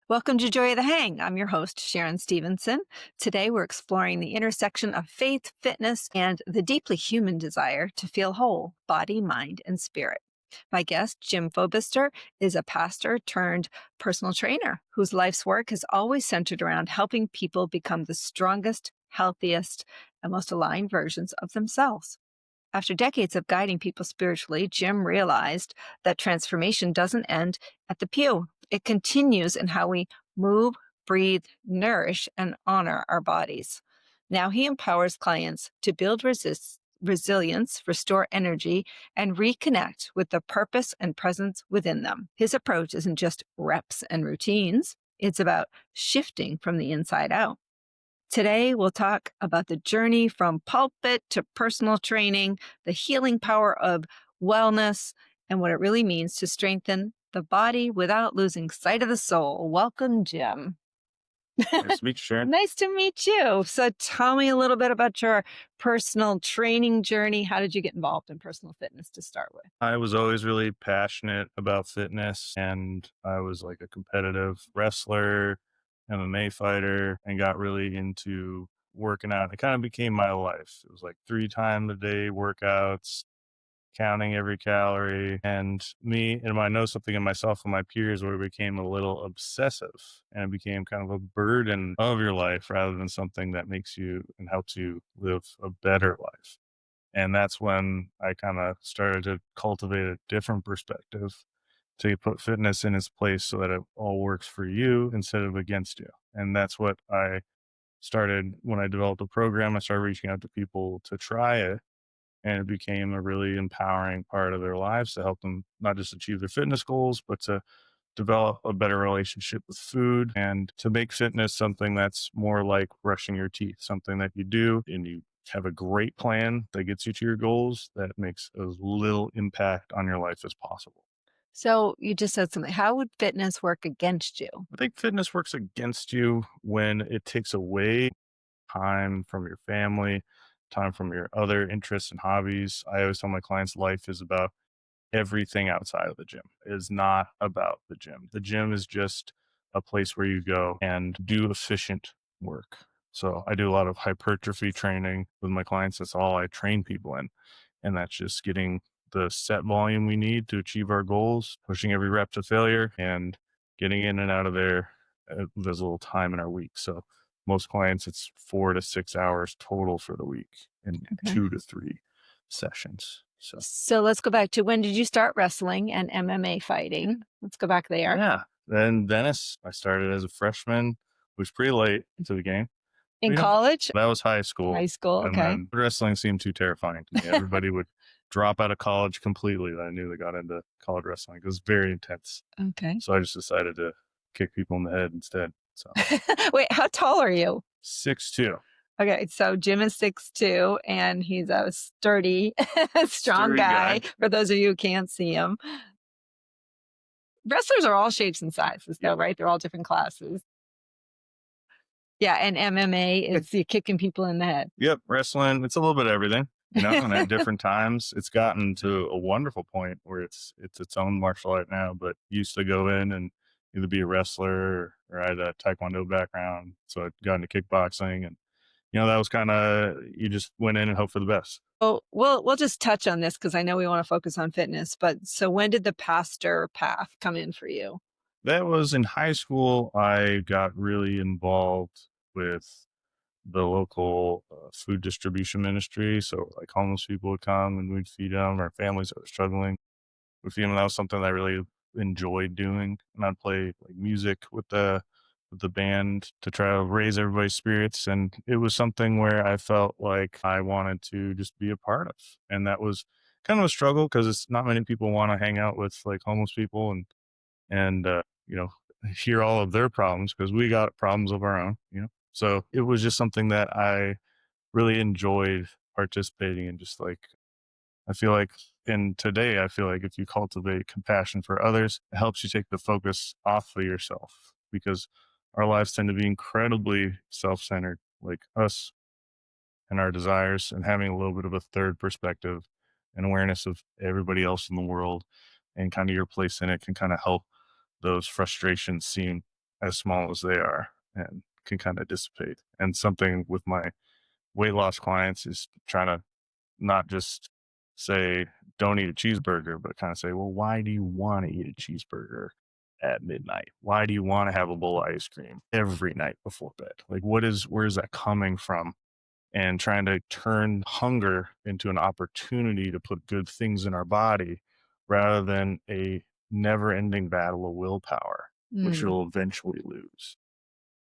Welcome to Joy of the Hang. I'm your host, Sharon Stevenson. Today, we're exploring the intersection of faith, fitness, and the deeply human desire to feel whole, body, mind, and spirit. My guest, Jim Foubister, is a pastor turned personal trainer whose life's work has always centered around helping people become the strongest, healthiest, and most aligned versions of themselves. After decades of guiding people spiritually, Jim realized that transformation doesn't end at the pew. It continues in how we move, breathe, nourish, and honor our bodies. Now he empowers clients to build resilience, restore energy, and reconnect with the purpose and presence within them. His approach isn't just reps and routines, it's about shifting from the inside out. Today, we'll talk about the journey from pulpit to personal training, the healing power of wellness, and what it really means to strengthen the body without losing sight of the soul. Welcome, Jim. Nice to meet you, Sharon. Nice to meet you. So tell me a little bit about your personal training journey. How did you get involved in personal fitness to start with? I was always really passionate about fitness, and I was like a competitive wrestler, MMA fighter, and got really into working out. It kind of became my life. It was like 3 times a day workouts, counting every calorie. And me, and I know something in myself and my peers where it became a little obsessive and it became kind of a burden of your life rather than something that makes you and helps you live a better life. And that's when I kind of started to cultivate a different perspective to put fitness in its place so that it all works for you instead of against you. And that's what I started when I developed a program. I started reaching out to people to try it, and it became a really empowering part of their lives to help them not just achieve their fitness goals, but to develop a better relationship with food and to make fitness something that's more like brushing your teeth, something that you do and you have a great plan that gets you to your goals that makes as little impact on your life as possible. So you just said something. How would fitness work against you? I think fitness works against you when it takes away time from your family, time from your other interests and hobbies. I always tell my clients life is about everything outside of the gym. It is not about the gym. The gym is just a place where you go and do efficient work. So I do a lot of hypertrophy training with my clients. That's all I train people in. And that's just getting the set volume we need to achieve our goals, pushing every rep to failure and getting in and out of there. There's a little time in our week. So most clients, it's 4 to 6 hours total for the week and Okay. 2 to 3 sessions. So let's go back to when did you start wrestling and MMA fighting? Let's go back there. Yeah. Then Venice, I started as a freshman, was pretty late into the game. In You know, college? that was high school. High school, And okay. then wrestling seemed too terrifying to me. Everybody would drop out of college completely that I knew that got into college wrestling. It was very intense. Okay. So I just decided to kick people in the head instead. So Wait, how tall are you? 6'2". Okay, so Jim is 6'2", and he's a sturdy, strong Sturdy guy, guy. for those of you who can't see him. Wrestlers are all shapes and sizes, though, right? They're all different classes. Yeah, and MMA is you kicking people in the head. Yep, wrestling. It's a little bit of everything, and at different times, it's gotten to a wonderful point where it's its own martial art now. But used to go in and either be a wrestler or I had a taekwondo background, so I got into kickboxing, and that was kind of you just went in and hope for the best. Well, we'll just touch on this because I know we want to focus on fitness. But so when did the pastor path come in for you? That was in high school. I got really involved with the local food distribution ministry. So like homeless people would come and we'd feed them, or families that were struggling with feeding them. That was something that I really enjoyed doing. And I'd play like music with the band to try to raise everybody's spirits. And it was something where I felt like I wanted to just be a part of. And that was kind of a struggle because it's not many people want to hang out with like homeless people and you know hear all of their problems because we got problems of our own. So it was just something that I really enjoyed participating in. Just like I feel like in today, I feel like if you cultivate compassion for others, it helps you take the focus off of yourself because our lives tend to be incredibly self-centered, like us and our desires, and having a little bit of a third perspective and awareness of everybody else in the world and kind of your place in it can kind of help those frustrations seem as small as they are and can kind of dissipate. And something with my weight loss clients is trying to not just say, don't eat a cheeseburger, but kind of say, well, why do you want to eat a cheeseburger at midnight? Why do you want to have a bowl of ice cream every night before bed? Like, where is that coming from? And trying to turn hunger into an opportunity to put good things in our body rather than a never ending battle of willpower, which Mm. you'll eventually lose.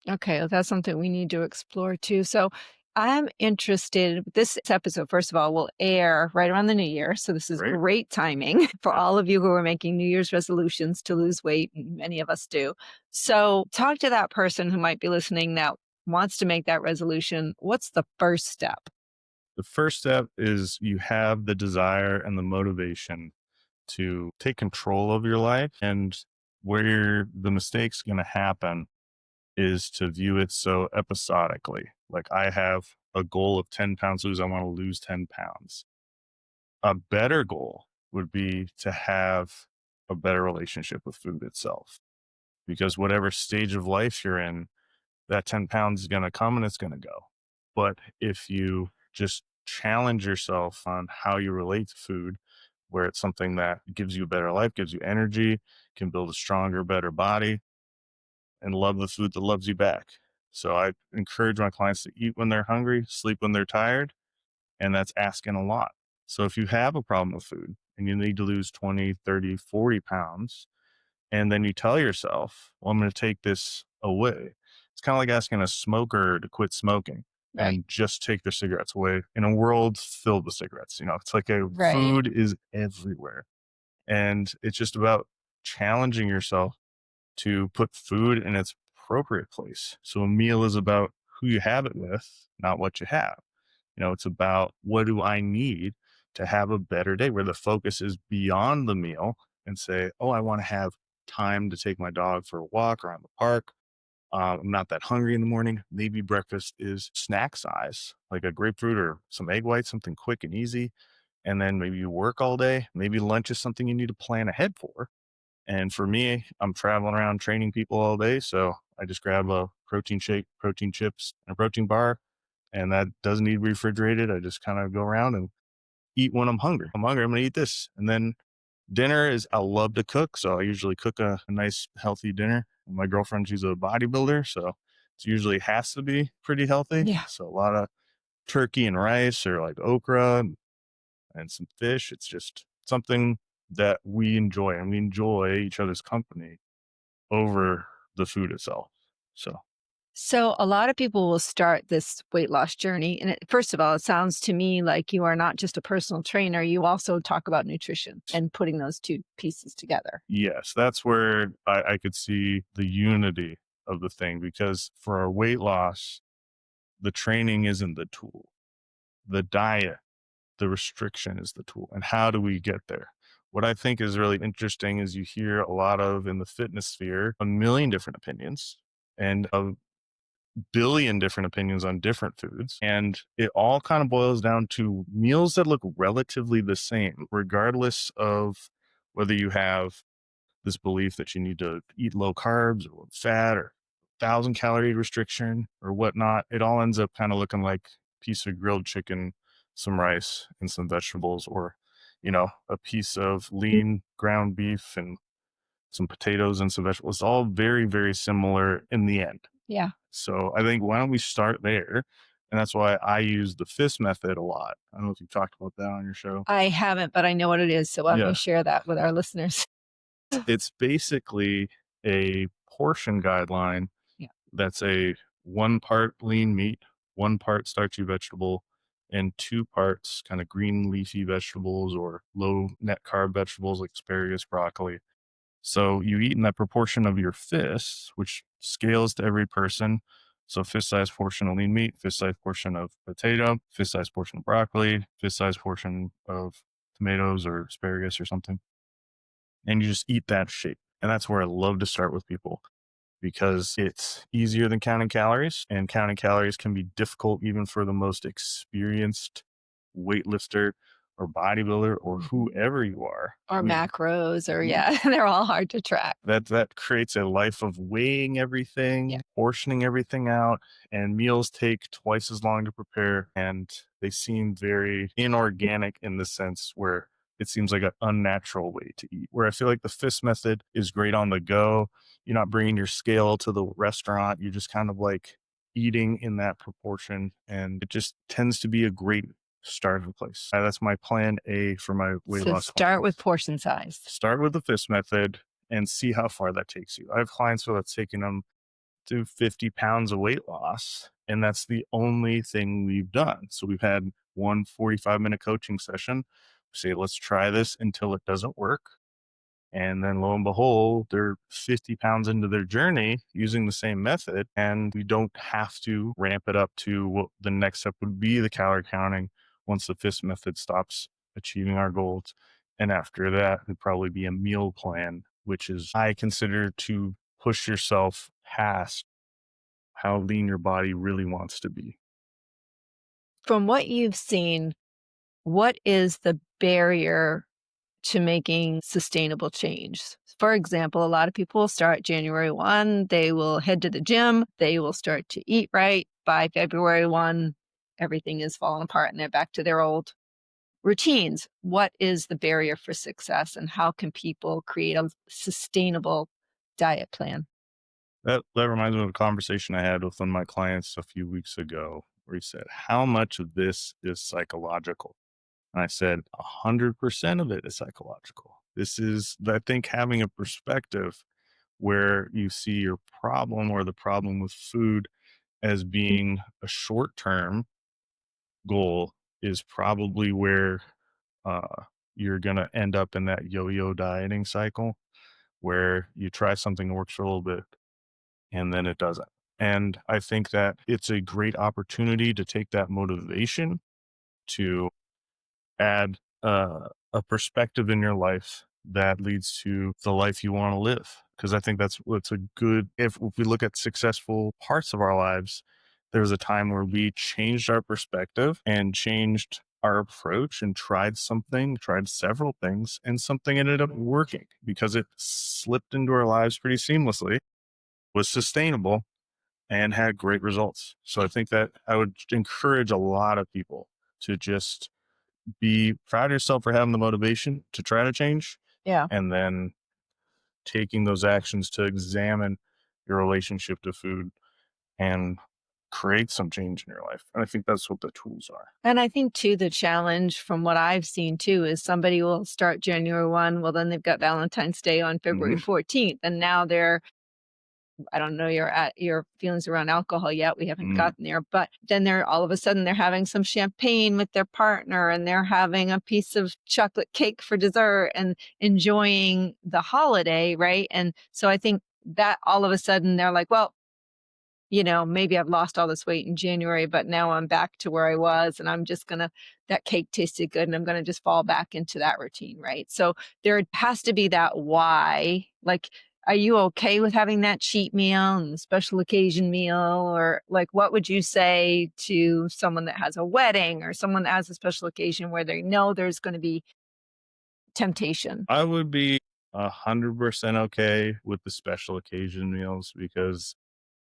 Okay, well, that's something we need to explore too. So I'm interested. This episode, first of all, will air right around the new year. So this is Great. great timing for Yeah. all of you who are making New Year's resolutions to lose weight. And many of us do. So talk to that person who might be listening that wants to make that resolution. What's the first step? The first step is you have the desire and the motivation to take control of your life. And where the mistake's going to happen is to view it so episodically. Like I have a goal of 10 pounds lose, I want to lose 10 pounds. A better goal would be to have a better relationship with food itself. Because whatever stage of life you're in, that 10 pounds is going to come and it's going to go. But if you just challenge yourself on how you relate to food, where it's something that gives you a better life, gives you energy, can build a stronger, better body, and love the food that loves you back. So I encourage my clients to eat when they're hungry, sleep when they're tired, and that's asking a lot. So if you have a problem with food and you need to lose 20, 30, 40 pounds, and then you tell yourself, well, I'm going to take this away. It's kind of like asking a smoker to quit smoking Right. and just take their cigarettes away in a world filled with cigarettes. You know, it's like a Right. food is everywhere. And it's just about challenging yourself to put food in its appropriate place. So a meal is about who you have it with, not what you have. You know, it's about what do I need to have a better day where the focus is beyond the meal and say, oh, I want to have time to take my dog for a walk around the park. I'm not that hungry in the morning. Maybe breakfast is snack size, like a grapefruit or some egg whites, something quick and easy. And then maybe you work all day. Maybe lunch is something you need to plan ahead for. And for me, I'm traveling around training people all day. So I just grab a protein shake, protein chips, and a protein bar. And that doesn't need refrigerated. I just kind of go around and eat when I'm hungry. I'm hungry, I'm going to eat this. And then dinner is, I love to cook. So I usually cook a nice, healthy dinner. My girlfriend, she's a bodybuilder. So it usually has to be pretty healthy. Yeah. So a lot of turkey and rice or like okra and some fish. It's just something that we enjoy and we enjoy each other's company over the food itself. So, So a lot of people will start this weight loss journey. And first of all, it sounds to me like you are not just a personal trainer, you also talk about nutrition and putting those two pieces together. yes, that's where I could see the unity of the thing because for our weight loss, the training isn't the tool, the diet, the restriction is the tool. And how do we get there? What I think is really interesting is you hear a lot of in the fitness sphere, a million different opinions and a billion different opinions on different foods. And it all kind of boils down to meals that look relatively the same, regardless of whether you have this belief that you need to eat low carbs or fat or 1,000 calorie restriction or whatnot. It all ends up kind of looking like a piece of grilled chicken, some rice, and some vegetables, or, you know, a piece of lean ground beef and some potatoes and some vegetables. It's all very, very similar in the end. Yeah. So I think why don't we start there? And that's why I use the FIST method a lot. I don't know if you've talked about that on your show. I haven't, but I know what it is. So why don't you Yeah. share that with our listeners? It's basically a portion guideline Yeah. that's a 1 part lean meat, 1 part starchy vegetable, and 2 parts kind of green leafy vegetables or low net carb vegetables like asparagus, broccoli. So you eat in that proportion of your fists, which scales to every person. So fist size portion of lean meat, fist size portion of potato, fist size portion of broccoli, fist size portion of tomatoes or asparagus or something. And you just eat that shape. And that's where I love to start with people because it's easier than counting calories, and counting calories can be difficult even for the most experienced weightlifter or bodybuilder or Mhm. whoever you are, Or we macros or yeah, they're all hard to track. that creates a life of weighing Yeah. everything, portioning everything out, and meals take twice as long to prepare, and they seem very inorganic in the sense where it seems like an unnatural way to eat. Where I feel like the FIST method is great on the go. You're not bringing your scale to the restaurant. You're just kind of like eating in that proportion, and it just tends to be a great starting place. That's my plan A for my weight So loss start with clients. portion size. Start with the FIST method and see how far that takes you. I have clients where that's taken them to 50 pounds of weight loss, and that's the only thing we've done. So we've had one 45-minute coaching session. We say, let's try this until it doesn't work. And then lo and behold, they're 50 pounds into their journey using the same method. And we don't have to ramp it up to what the next step would be, the calorie counting, once the FIST method stops achieving our goals. And after that, it'd probably be a meal plan, which is I consider to push yourself past how lean your body really wants to be. From what you've seen, what is the barrier to making sustainable change? For example, a lot of people will start January 1, they will head to the gym, they will start to eat right. By February 1, everything is falling apart and they're back to their old routines. What is the barrier for success and how can people create a sustainable diet plan? That reminds me of a conversation I had with one of my clients a few weeks ago where he said, how much of this is psychological? And I said, 100% of it is psychological. This is, I think, having a perspective where you see your problem or the problem with food as being a short term goal is probably where you're going to end up in that yo yo dieting cycle where you try something that works for a little bit and then it doesn't. And I think that it's a great opportunity to take that motivation to add a perspective in your life that leads to the life you want to live. Because I think that's what's a good, if we look at successful parts of our lives, there was a time where we changed our perspective and changed our approach and tried something, tried several things, and something ended up working because it slipped into our lives pretty seamlessly, was sustainable, and had great results. So I think that I would encourage a lot of people to just be proud of yourself for having the motivation to try to change Yeah. and then taking those actions to examine your relationship to food and create some change in your life. And I think that's what the tools are. And I think too, the challenge from what I've seen too is somebody will start January 1. Well, then they've got Valentine's Day on February Mhm. 14th. And now they're, I don't know your feelings around alcohol yet. We haven't Mm. gotten there, but then they're all of a sudden they're having some champagne with their partner and they're having a piece of chocolate cake for dessert and enjoying the holiday, right? And so I think that all of a sudden they're like, well, maybe I've lost all this weight in January, but now I'm back to where I was and I'm just gonna that cake tasted good and I'm gonna just fall back into that routine, right? So there has to be that why. Like, are you okay with having that cheat meal and special occasion meal? Or like what would you say to someone that has a wedding or someone that has a special occasion where they know there's gonna be temptation? I would be 100% okay with the special occasion meals because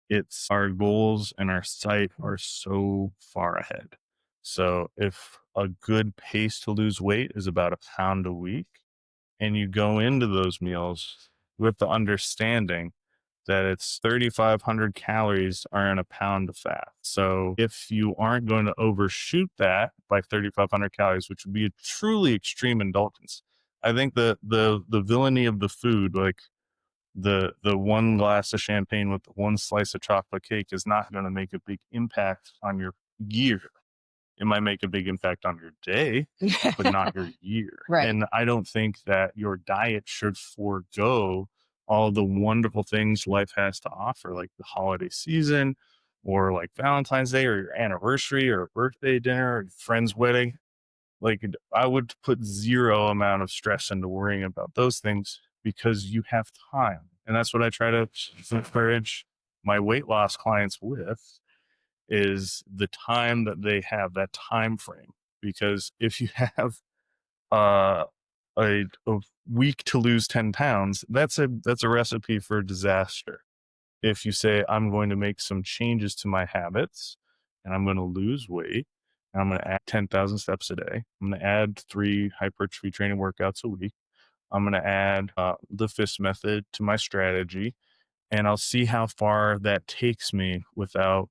it's our goals and our sight are so far ahead. So if a good pace to lose weight is about a pound a week, and you go into those meals with the understanding that it's 3,500 calories are in a pound of fat. So if you aren't going to overshoot that by 3,500 calories, which would be a truly extreme indulgence, I think the villainy of the food, like the one glass of champagne with one slice of chocolate cake, is not going to make a big impact on your year. It might make a big impact on your day, but not your year. Right. And I don't think that your diet should forego all the wonderful things life has to offer, like the holiday season or like Valentine's Day or your anniversary or a birthday dinner or a friend's wedding. Like I would put zero amount of stress into worrying about those things because you have time. And that's what I try to encourage my weight loss clients with is the time that they have, that time frame. Because if you have uh, a week to lose 10 pounds, that's a recipe for disaster. If you say, I'm going to make some changes to my habits and I'm going to lose weight, and I'm going to add 10,000 steps a day. I'm going to add 3 hypertrophy training workouts a week. I'm going to add the FIST method to my strategy, and I'll see how far that takes me without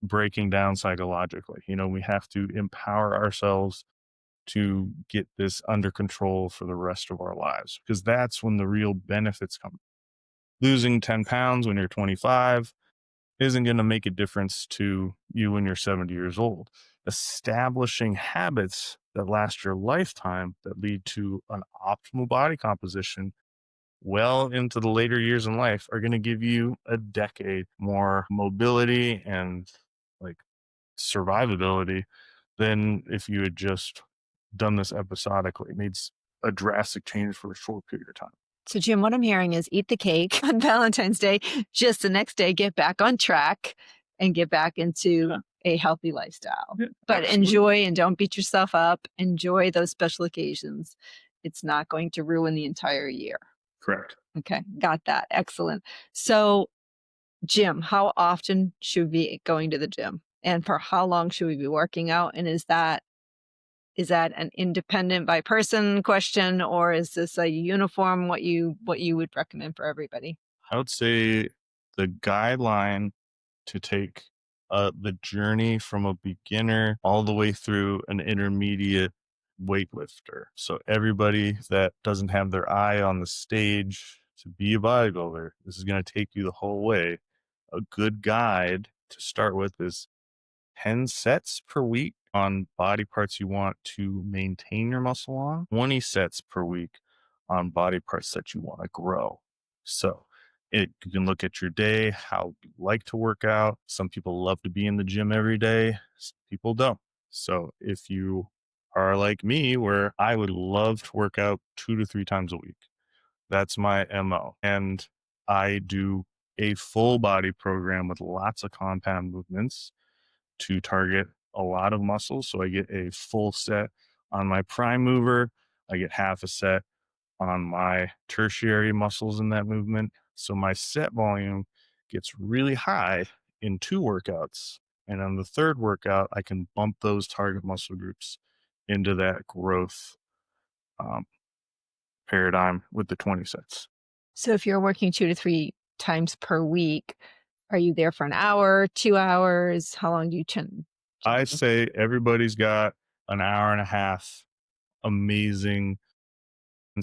breaking down psychologically. We have to empower ourselves to get this under control for the rest of our lives, because that's when the real benefits come. Losing 10 pounds when you're 25 isn't going to make a difference to you when you're 70 years old. Establishing habits that last your lifetime, that lead to an optimal body composition well into the later years in life, are going to give you a decade more mobility and like survivability than if you had just done this episodically. It needs a drastic change for a short period of time. So, Jim, what I'm hearing is eat the cake on Valentine's Day, just the next day, get back on track and get back into a healthy lifestyle. Yeah, but absolutely. enjoy and don't beat yourself up. Enjoy those special occasions. It's not going to ruin the entire year. Correct. Okay, got that. Excellent. So, Jim, how often should we be going to the gym? And for how long should we be working out? And is that an independent by person question, or is this a uniform what you would recommend for everybody? I would say the guideline to take the journey from a beginner all the way through an intermediate weightlifter. So everybody that doesn't have their eye on the stage to be a bodybuilder, this is going to take you the whole way. A good guide to start with is 10 sets per week on body parts you want to maintain your muscle on, 20 sets per week on body parts that you want to grow. So you can look at your day, how you like to work out. Some people love to be in the gym every day, some people don't. So if you are like me, where I would love to work out 2 to 3 times a week, that's my MO. And I do a full body program with lots of compound movements to target a lot of muscles. So I get a full set on my prime mover. I get half a set on my tertiary muscles in that movement. So my set volume gets really high in 2 workouts. And on the third workout, I can bump those target muscle groups into that growth um, paradigm with the 20 sets. So if you're working 2 to 3 times per week, are you there for an hour, 2 hours? How long do you tend? I say everybody's got an hour and a half amazing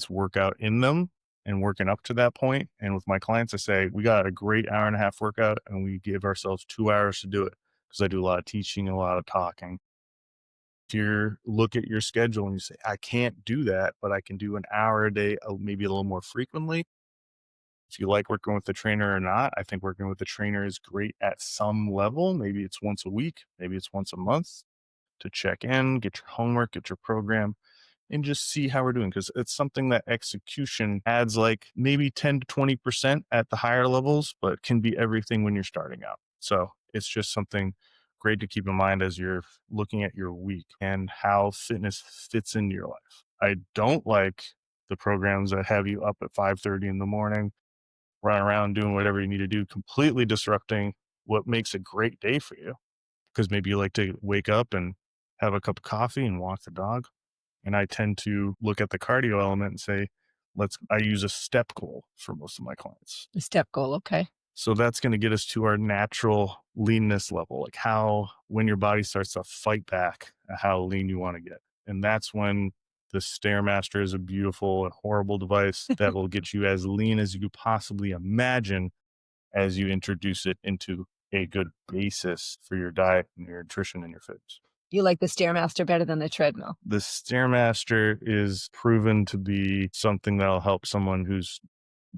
workout in them and working up to that point. And with my clients, I say, we got a great hour and a half workout and we give ourselves 2 hours to do it, because I do a lot of teaching and a lot of talking. If you look at your schedule and you say, I can't do that, but I can do an hour a day, maybe a little more frequently. If you like working with the trainer or not, I think working with the trainer is great at some level. Maybe it's once a week, maybe it's once a month, to check in, get your homework, get your program, and just see how we're doing. Because it's something that execution adds like maybe 10 to 20% at the higher levels, but can be everything when you're starting out. So it's just something great to keep in mind as you're looking at your week and how fitness fits into your life. I don't like the programs that have you up at 5:30 in the morning, running around doing whatever you need to do, completely disrupting what makes a great day for you. Because maybe you like to wake up and have a cup of coffee and walk the dog. And I tend to look at the cardio element and say, I use a step goal for most of my clients. The step goal, okay. So that's going to get us to our natural leanness level, like when your body starts to fight back, how lean you want to get. And that's when the Stairmaster is a beautiful and horrible device that will get you as lean as you could possibly imagine as you introduce it into a good basis for your diet and your nutrition and your fitness. You like the Stairmaster better than the treadmill? The Stairmaster is proven to be something that'll help someone who's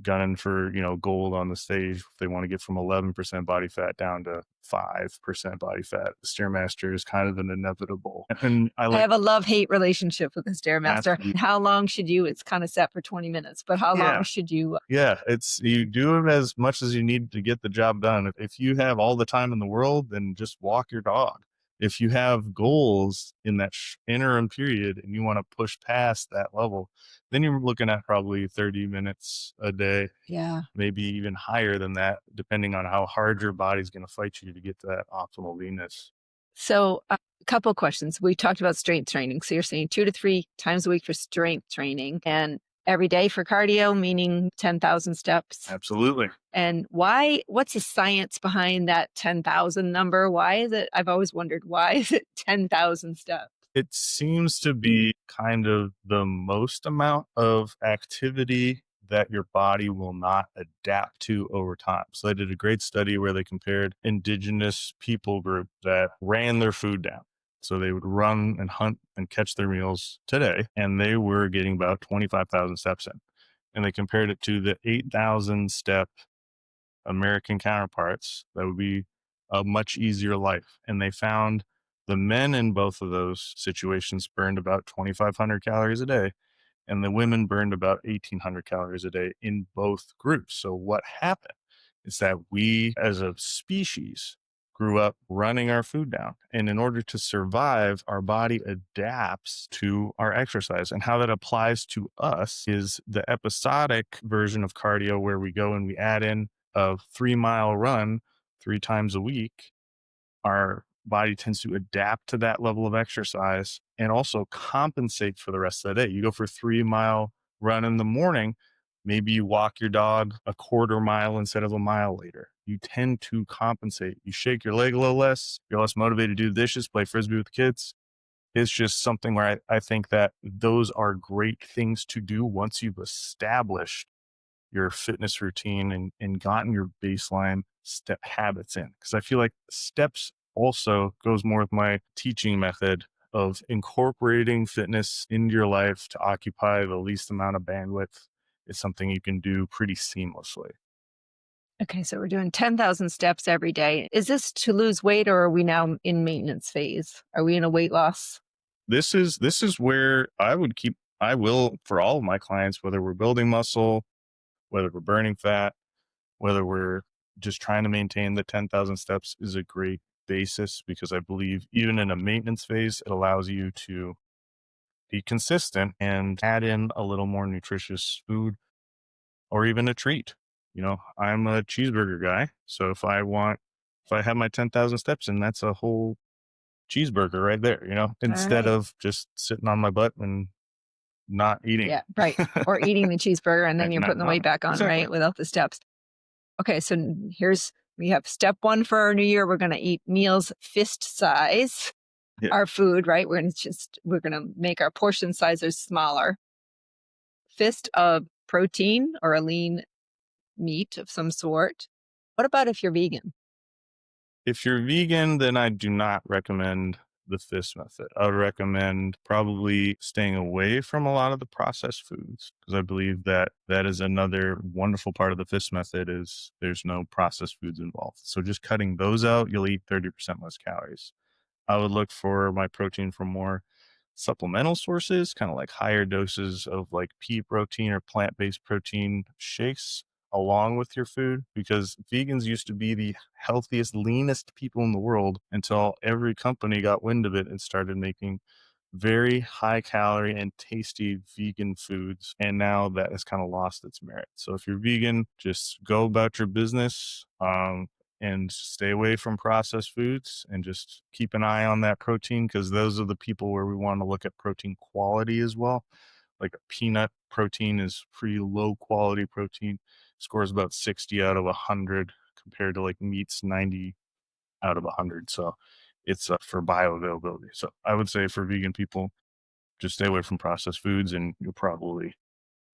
gunning for, gold on the stage. If they want to get from 11% body fat down to 5% body fat, the Stairmaster is kind of an inevitable. And I have a love-hate relationship with the Stairmaster. Absolutely. How long should it's kind of set for 20 minutes, but how long should you? Yeah, you do it as much as you need to get the job done. If you have all the time in the world, then just walk your dog. If you have goals in that interim period and you want to push past that level, then you're looking at probably 30 minutes a day, Yeah. maybe even higher than that, depending on how hard your body's going to fight you to get to that optimal leanness. So, a couple of questions. We talked about strength training. So, you're saying 2 to 3 times a week for strength training and every day for cardio, meaning 10,000 steps. Absolutely. And what's the science behind that 10,000 number? Why is it? I've always wondered, why is it 10,000 steps? It seems to be kind of the most amount of activity that your body will not adapt to over time. So they did a great study where they compared indigenous people group that ran their food down. So they would run and hunt and catch their meals today, and they were getting about 25,000 steps in. And they compared it to the 8,000 step American counterparts, that would be a much easier life. And they found the men in both of those situations burned about 2,500 calories a day, and the women burned about 1,800 calories a day in both groups. So, what happened is that we as a species grew up running our food down. And in order to survive, our body adapts to our exercise. And how that applies to us is the episodic version of cardio, where we go and we add in a 3 mile run 3 times a week. Our body tends to adapt to that level of exercise and also compensate for the rest of the day. You go for 3 mile run in the morning, maybe you walk your dog a quarter mile instead of a mile later. You tend to compensate. You shake your leg a little less, you're less motivated to do the dishes, play frisbee with the kids. It's just something where I think that those are great things to do once you've established your fitness routine and gotten your baseline step habits in. Because I feel like steps also goes more with my teaching method of incorporating fitness into your life to occupy the least amount of bandwidth is something you can do pretty seamlessly. Okay, so we're doing 10,000 steps every day. Is this to lose weight or are we now in maintenance phase? Are we in a weight loss? This is where I will for all of my clients, whether we're building muscle, whether we're burning fat, whether we're just trying to maintain the 10,000 steps is a great basis, because I believe even in a maintenance phase, it allows you to be consistent and add in a little more nutritious food or even a treat. I'm a cheeseburger guy. So if I have my 10,000 steps and that's a whole cheeseburger right there, All instead right. of just sitting on my butt and not eating. Yeah, right. Or eating the cheeseburger and then you're putting the weight Not, back on, exactly. right? Without the steps. Okay, so we have step one for our new year. We're going to eat meals fist size, Yeah. our food, right? We're going to make our portion sizes smaller. Fist of protein or a lean meat of some sort. What about if you're vegan? If you're vegan, then I do not recommend the FIST method. I would recommend probably staying away from a lot of the processed foods, because I believe that that is another wonderful part of the FIST method is there's no processed foods involved. So just cutting those out, you'll eat 30% less calories. I would look for my protein from more supplemental sources, kind of like higher doses of like pea protein or plant-based protein shakes along with your food, because vegans used to be the healthiest, leanest people in the world until every company got wind of it and started making very high calorie and tasty vegan foods. And now that has kind of lost its merit. So if you're vegan, just go about your business. And stay away from processed foods and just keep an eye on that protein, because those are the people where we want to look at protein quality as well. Like a peanut protein is pretty low quality protein, scores about 60 out of 100 compared to like meat's 90 out of 100. So it's for bioavailability. So I would say for vegan people, just stay away from processed foods and you'll probably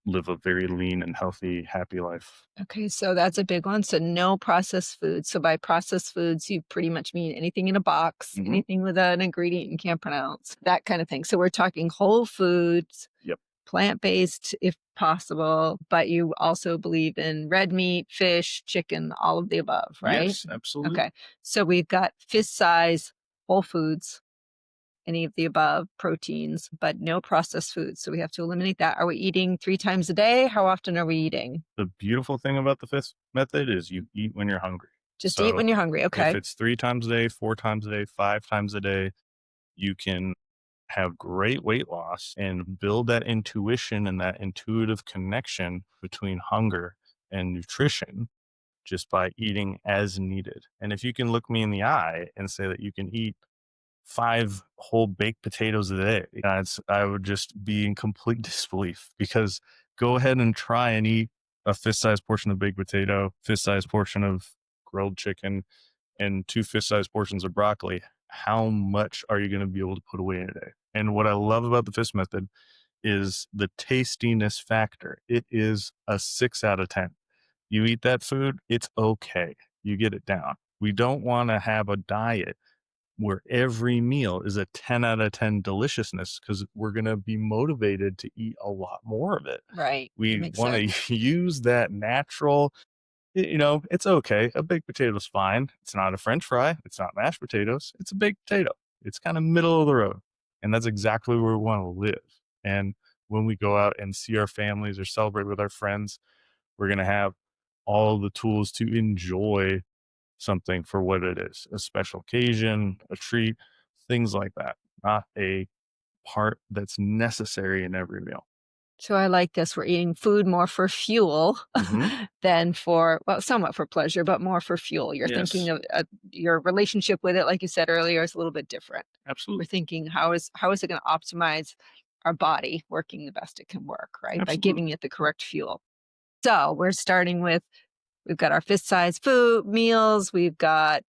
live a very lean and healthy, happy life. Okay, so that's a big one. So no processed foods. So by processed foods, you pretty much mean anything in a box, Hmm. anything with an ingredient you can't pronounce, that kind of thing. So we're talking whole foods, Yep. plant-based if possible, but you also believe in red meat, fish, chicken, all of the above, right? Yes, absolutely. Okay. So we've got fist size, whole foods, any of the above proteins, but no processed foods. So we have to eliminate that. Are we eating 3 times a day? How often are we eating? The beautiful thing about the FIST method is you eat when you're hungry. Just eat So when you're hungry. if Okay. it's 3 times a day, 4 times a day, 5 times a day, you can have great weight loss and build that intuition and that intuitive connection between hunger and nutrition just by eating as needed. And if you can look me in the eye and say that you can eat 5 whole baked potatoes a day, I would just be in complete disbelief because go ahead and try and eat a fist-sized portion of baked potato, fist-sized portion of grilled chicken, and 2 fist-sized portions of broccoli. How much are you gonna be able to put away in a day? And what I love about the fist method is the tastiness factor. It is a 6 out of 10. You eat that food, it's okay. You get it down. We don't wanna have a diet where every meal is a 10 out of 10 deliciousness because we're going to be motivated to eat a lot more of it. Right. That We makes want sense. to use that natural, it's okay. A baked potato's fine. It's not a french fry. It's not mashed potatoes. It's a baked potato. It's kind of middle of the road. And that's exactly where we want to live. And when we go out and see our families or celebrate with our friends, we're going to have all the tools to enjoy something for what it is, a special occasion, a treat, things like that, not a part that's necessary in every meal. So I like this. We're eating food more for fuel Mhm. than for, well, somewhat for pleasure, but more for fuel. You're thinking Yes, of your relationship with it, like you said earlier, is a little bit different. We're absolutely, thinking, how is it going to optimize our body working the best it can work, right? By absolutely. giving it the correct fuel. So we're starting with, we've got our fist-sized food meals. We've got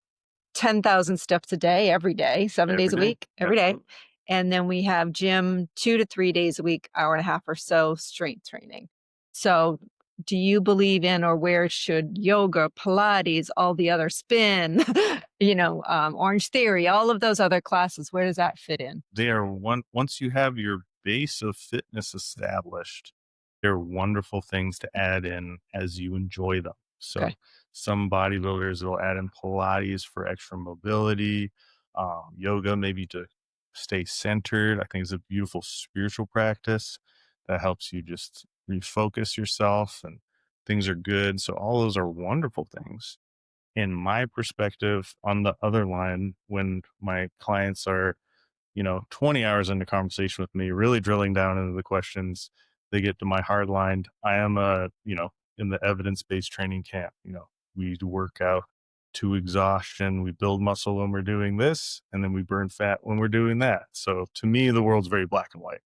10,000 steps a day, every day, 7 Every days a day, week, every day. absolutely. And then we have gym 2 to 3 days a week, hour and a half or so strength training. So, do you believe in, or where should yoga, Pilates, all the other spin, Orange Theory, all of those other classes, where does that fit in? They are once you have your base of fitness established, they're wonderful things to add in as you enjoy them. So Okay. some bodybuilders will add in Pilates for extra mobility, yoga maybe to stay centered. I think it's a beautiful spiritual practice that helps you just refocus yourself and things are good. So all those are wonderful things. In my perspective, on the other line, when my clients are 20 hours into conversation with me, really drilling down into the questions. They get to my hard line. I am in the evidence-based training camp, we work out to exhaustion. We build muscle when we're doing this, and then we burn fat when we're doing that. So to me, the world's very black and white.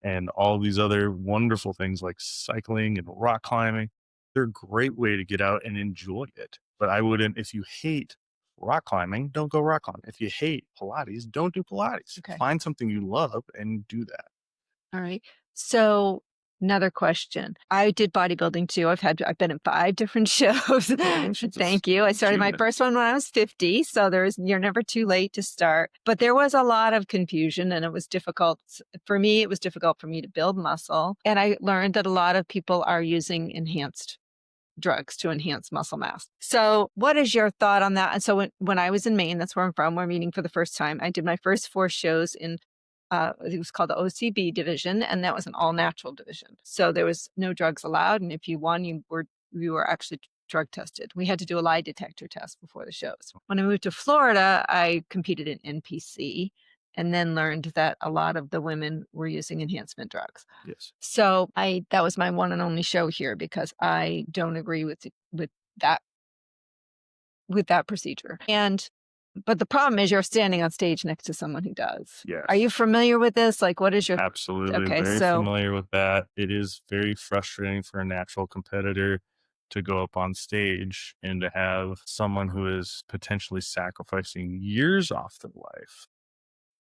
And all these other wonderful things like cycling and rock climbing, they're a great way to get out and enjoy it. But I wouldn't, if you hate rock climbing, don't go rock climbing. If you hate Pilates, don't do Pilates. Okay. Find something you love and do that. All right. So another question. I did bodybuilding too. I've been in 5 different shows. Congratulations. It's Thank you. I an started my achievement. first one when I was 50, so you're never too late to start. But there was a lot of confusion and it was difficult for me. It was difficult for me to build muscle, and I learned that a lot of people are using enhanced drugs to enhance muscle mass. So, what is your thought on that? And so, when I was in Maine, that's where I'm from, we're meeting for the first time. I did my first 4 shows in, it was called the OCB division, and that was an all natural division. So there was no drugs allowed, and if you won, you were actually drug tested. We had to do a lie detector test before the shows. When I moved to Florida, I competed in NPC, and then learned that a lot of the women were using enhancement drugs. Yes. So I that was my one and only show here because I don't agree with that with that procedure. And but the problem is you're standing on stage next to someone who does. Are you Yes. familiar with this? Like, what is your Absolutely. okay, Very so familiar with that. It is very frustrating for a natural competitor to go up on stage and to have someone who is potentially sacrificing years off their life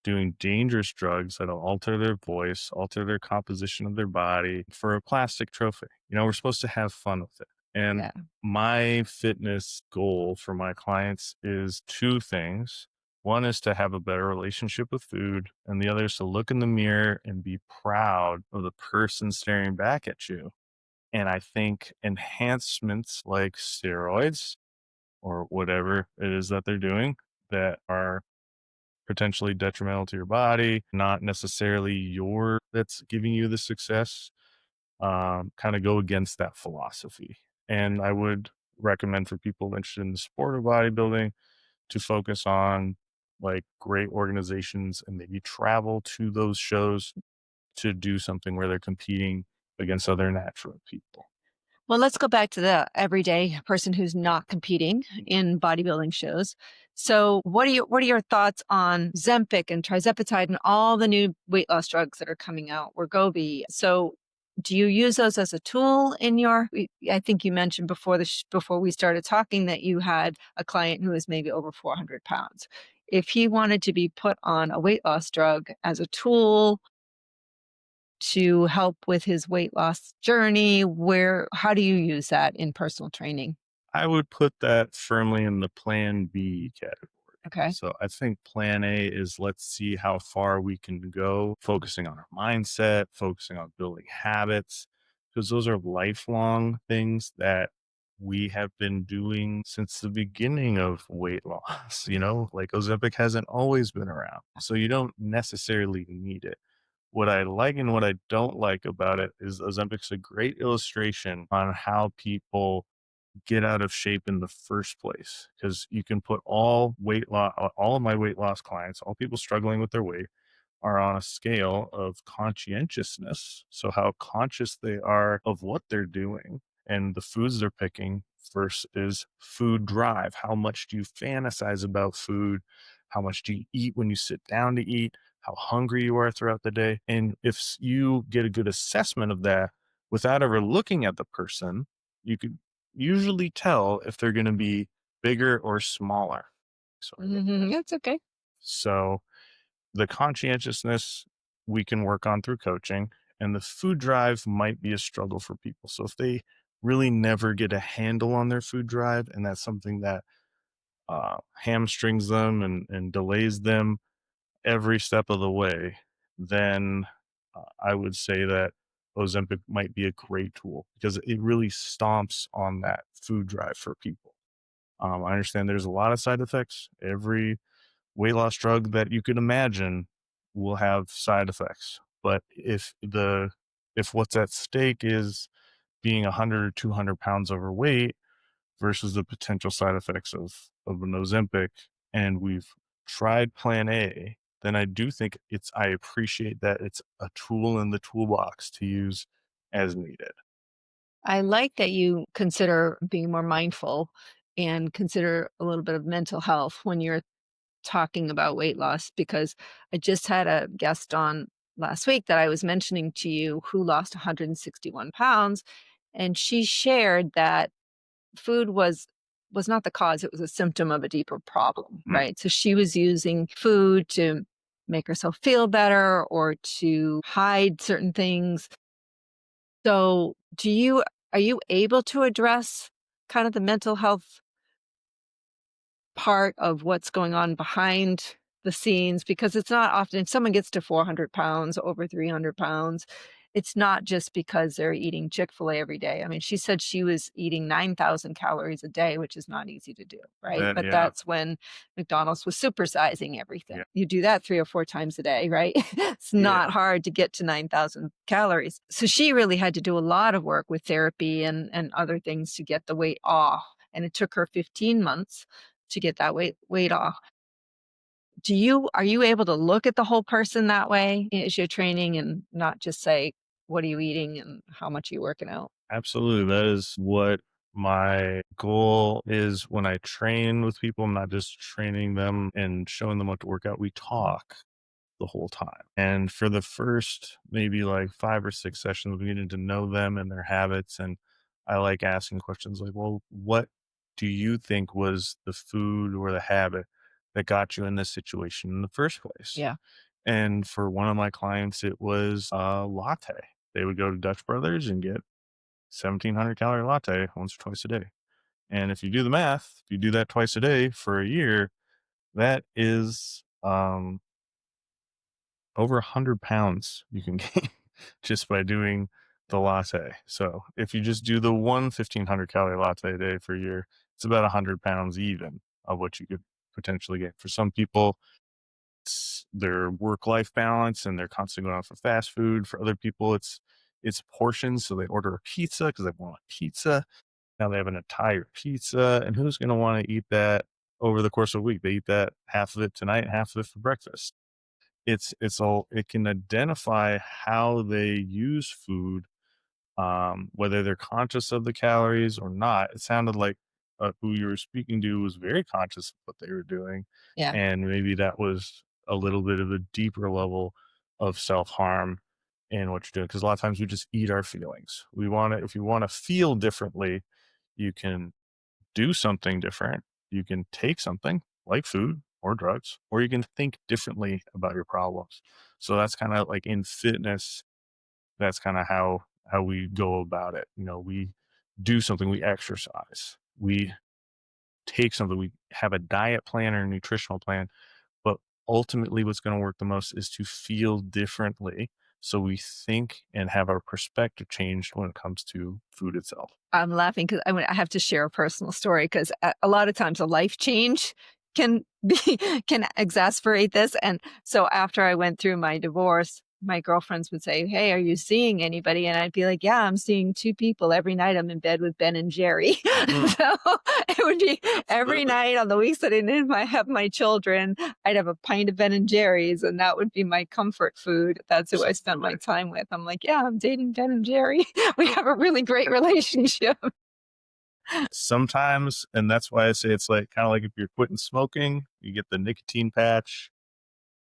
doing dangerous drugs that'll alter their voice, alter their composition of their body for a plastic trophy. We're supposed to have fun with it. And yeah, my fitness goal for my clients is 2 things. One is to have a better relationship with food, and the other is to look in the mirror and be proud of the person staring back at you. And I think enhancements like steroids or whatever it is that they're doing that are potentially detrimental to your body, not necessarily your that's giving you the success, kind of go against that philosophy. And I would recommend for people interested in the sport of bodybuilding to focus on like great organizations and maybe travel to those shows to do something where they're competing against other natural people. Well, let's go back to the everyday person who's not competing in bodybuilding shows. So, what are your thoughts on Zempic and trizepatide and all the new weight loss drugs that are coming out, Wegovy? So, do you use those as a tool in your? I think you mentioned before we started talking that you had a client who was maybe over 400 pounds. If he wanted to be put on a weight loss drug as a tool to help with his weight loss journey? How do you use that in personal training? I would put that firmly in the plan B category. Okay. So I think plan A is let's see how far we can go, focusing on our mindset, focusing on building habits, because those are lifelong things that we have been doing since the beginning of weight loss. Like Ozempic hasn't always been around. So you don't necessarily need it. What I like and what I don't like about it is Ozempic's a great illustration on how people get out of shape in the first place, because you can put all of my weight loss clients, all people struggling with their weight, are on a scale of conscientiousness. So, how conscious they are of what they're doing and the foods they're picking, versus food drive. How much do you fantasize about food? How much do you eat when you sit down to eat? How hungry you are throughout the day? And if you get a good assessment of that without ever looking at the person, you could usually tell if they're going to be bigger or smaller. That's okay. So, the conscientiousness we can work on through coaching, and the food drive might be a struggle for people. So if they really never get a handle on their food drive, and that's something that hamstrings them and delays them every step of the way, then I would say that Ozempic might be a great tool because it really stomps on that food drive for people. I understand there's a lot of side effects. Every weight loss drug that you could imagine will have side effects. But if what's at stake is being 100 or 200 pounds overweight versus the potential side effects of an Ozempic, and we've tried plan A, then I do think I appreciate that it's a tool in the toolbox to use as needed. I like that you consider being more mindful and consider a little bit of mental health when you're talking about weight loss, because I just had a guest on last week that I was mentioning to you who lost 161 pounds. And she shared that food was not the cause, it was a symptom of a deeper problem, Mm. right? So she was using food to make herself feel better or to hide certain things. So, are you able to address kind of the mental health part of what's going on behind the scenes? Because it's not often if someone gets to 400 pounds, over 300 pounds, it's not just because they're eating Chick-fil-A every day. I mean, she said she was eating 9,000 calories a day, which is not easy to do, right? That But Yeah, that's when McDonald's was supersizing everything. yeah, You do that 3 or 4 times a day, right? It's yeah. not hard to get to 9,000 calories. So she really had to do a lot of work with therapy and other things to get the weight off, and it took her 15 months to get that weight off. Are you able to look at the whole person that way as you're training and not just say, "What are you eating and how much are you working out?" Absolutely. That is what my goal is when I train with people. I'm not just training them and showing them what to work out. We talk the whole time. And for the first maybe like 5 or 6 sessions, we getting to know them and their habits. And I like asking questions like, well, what do you think was the food or the habit that got you in this situation in the first place? Yeah. And for one of my clients, it was a latte. They would go to Dutch Brothers and get 1,700-calorie latte once or twice a day. And if you do the math, if you do that twice a day for a year, that is over 100 pounds you can gain just by doing the latte. So if you just do the one 1,500-calorie latte a day for a year, it's about 100 pounds even of what you could potentially get. For some people, it's their work-life balance and they're constantly going out for fast food. For other people, it's portions, so they order a pizza because they want a pizza. Now they have an entire pizza, and who's going to want to eat that over the course of a week? They eat that half of it tonight, half of it for breakfast. It can identify how they use food, whether they're conscious of the calories or not. It sounded like who you were speaking to was very conscious of what they were doing, Yeah. and maybe that was a little bit of a deeper level of self harm in what you're doing. Because a lot of times we just eat our feelings. We want to, if you want to feel differently, you can do something different. You can take something like food or drugs, or you can think differently about your problems. So that's kind of like in fitness, that's kind of how we go about it. You know, we do something, we exercise, we take something, we have a diet plan or a nutritional plan, but ultimately what's going to work the most is to feel differently. So we think and have our perspective changed when it comes to food itself. I'm laughing because I have to share a personal story because a lot of times a life change can be can exasperate this. And so after I went through my divorce, my girlfriends would say, "Hey, are you seeing anybody?" And I'd be like, "Yeah, I'm seeing two people every night. I'm in bed with Ben and Jerry." Mm, So it would be every absolutely. night on the weeks that I didn't have my children, I'd have a pint of Ben and Jerry's, and that would be my comfort food. That's who I spent my Absolutely. time with. I'm like, "Yeah, I'm dating Ben and Jerry." We have a really great relationship. Sometimes, and that's why I say it's like kind of like if you're quitting smoking, you get the nicotine patch.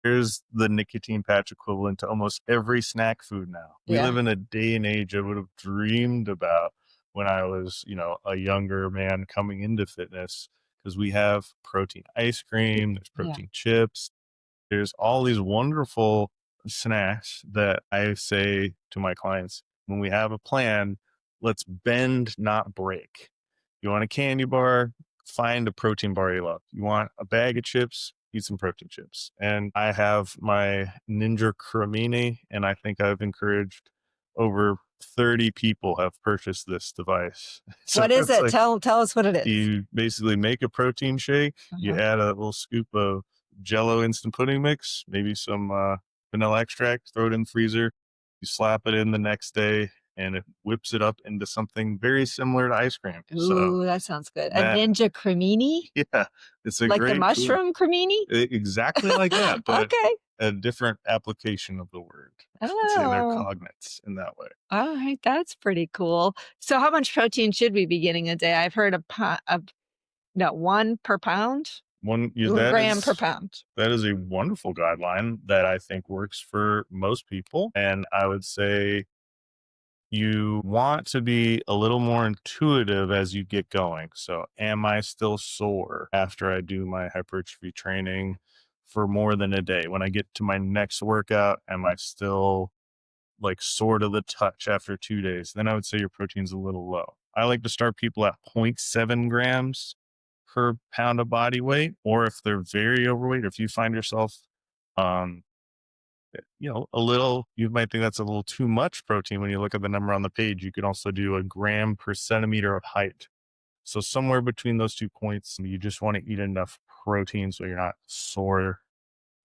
Here's the nicotine patch equivalent to almost every snack food now. We Yeah, live in a day and age I would have dreamed about when I was, a younger man coming into fitness because we have protein ice cream, there's yeah. protein chips, there's all these wonderful snacks that I say to my clients when we have a plan, let's bend, not break. You want a candy bar? Find a protein bar you love. You want a bag of chips? Eat some protein chips. And I have my Ninja Cremini, and I think I've encouraged over 30 people have purchased this device. So What is it's it? like Tell us what it is. you basically make a protein shake, you Uh-huh. add a little scoop of Jello instant pudding mix, maybe some vanilla extract, throw it in the freezer. You slap it in the next day, and it whips it up into something very similar to ice cream. So Ooh, that sounds good. A that, ninja cremini? yeah, it's a Like the great tool. mushroom cremini? Exactly like that, but Okay. a different application of the word. I'd say they're Oh, cognates in that way. all right. That's pretty cool. So how much protein should we be getting a day? I've heard of no, 1 per pound? One, yeah, Or gram per pound. that is a wonderful guideline that I think works for most people. And I would say you want to be a little more intuitive as you get going. So, am I still sore after I do my hypertrophy training for more than a day? When I get to my next workout, am I still like sore to the touch after 2 days? Then I would say your protein's a little low. I like to start people at 0.7 grams per pound of body weight, or if they're very overweight, if you find yourself, um, a little, you might think that's a little too much protein. When you look at the number on the page, you could also do a gram per centimeter of height. So somewhere between those 2 points, you just want to eat enough protein so you're not sore